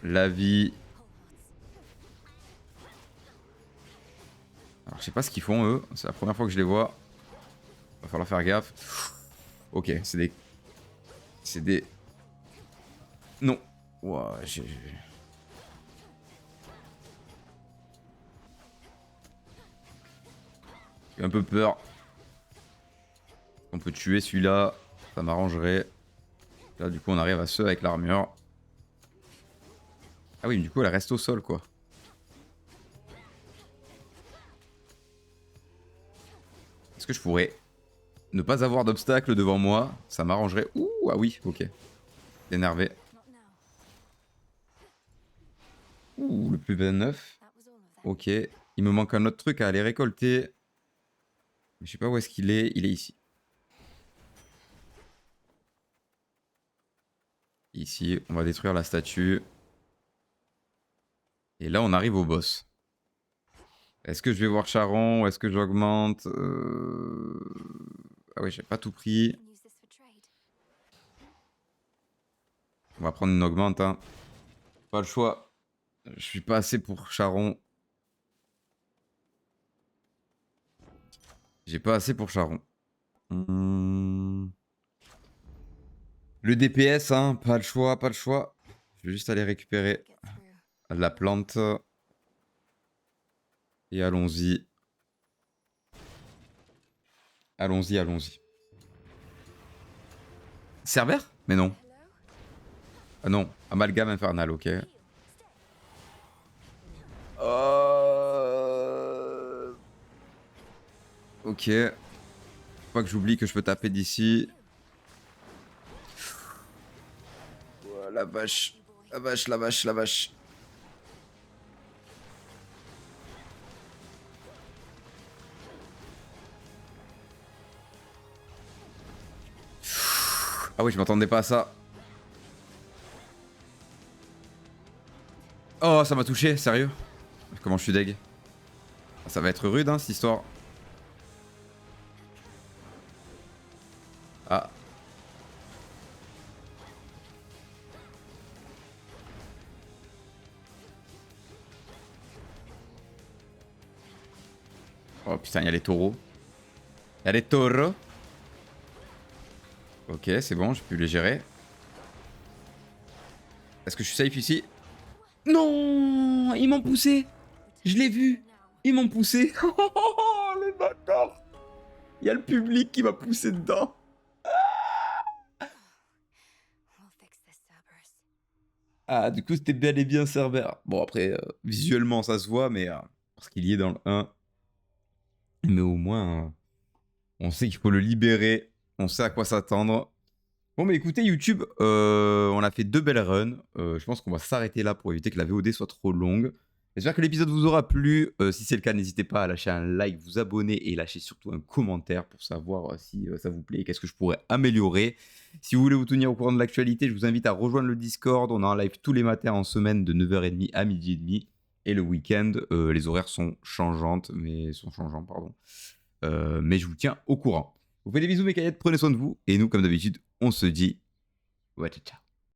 La vie. Alors je sais pas ce qu'ils font eux. C'est la première fois que je les vois. Va falloir faire gaffe. Ok, c'est des... C'est des... Non. Ouah, j'ai un peu peur. On peut tuer celui-là. Ça m'arrangerait. Là, du coup, on arrive à ceux avec l'armure. Ah oui, mais du coup, elle reste au sol, quoi. Est-ce que je pourrais ne pas avoir d'obstacle devant moi? Ça m'arrangerait. Ouh, ah oui, ok. Énervé. Ouh, le plus 29. Ok. Il me manque un autre truc à aller récolter. Je sais pas où est-ce qu'il est. Il est ici. Ici, on va détruire la statue. Et là, on arrive au boss. Est-ce que je vais voir Charon? Est-ce que j'augmente Ah oui, j'ai pas tout pris. On va prendre une augmente. Hein. Pas le choix. Je suis pas assez pour Charon. J'ai pas assez pour Charon. Le DPS, hein, pas le choix, pas le choix. Je vais juste aller récupérer la plante. Et allons-y. Allons-y, allons-y. Cerbère? Mais non. Ah non, amalgame infernal, ok. Ok. Faut pas que j'oublie que je peux taper d'ici. Oh, la vache. La vache, la vache, la vache. Ah oui, je m'attendais pas à ça. Oh, ça m'a touché, sérieux? Comment je suis deg? Ça va être rude, hein, cette histoire. Ah. Oh putain, il y a les taureaux. Il y a les taureaux. Ok, c'est bon, j'ai pu les gérer. Est-ce que je suis safe ici? Non, ils m'ont poussé. Je l'ai vu. Ils m'ont poussé. Oh, les bâtards. Il y a le public qui m'a poussé dedans. Ah, du coup, c'était bel et bien Cerbère. Bon, après, visuellement, ça se voit, mais parce qu'il y est dans le 1. Mais au moins, on sait qu'il faut le libérer. On sait à quoi s'attendre. Bon, mais écoutez, YouTube, on a fait 2 belles runs. Je pense qu'on va s'arrêter là pour éviter que la VOD soit trop longue. J'espère que l'épisode vous aura plu. Si c'est le cas, n'hésitez pas à lâcher un like, vous abonner et lâcher surtout un commentaire pour savoir si ça vous plaît et qu'est-ce que je pourrais améliorer. Si vous voulez vous tenir au courant de l'actualité, je vous invite à rejoindre le Discord. On est en live tous les matins en semaine de 9h30 à 12h30. Et le week-end, les horaires sont changeants, mais je vous tiens au courant. Vous faites des bisous mes caillettes, prenez soin de vous. Et nous, comme d'habitude, on se dit ouais, ciao, ciao.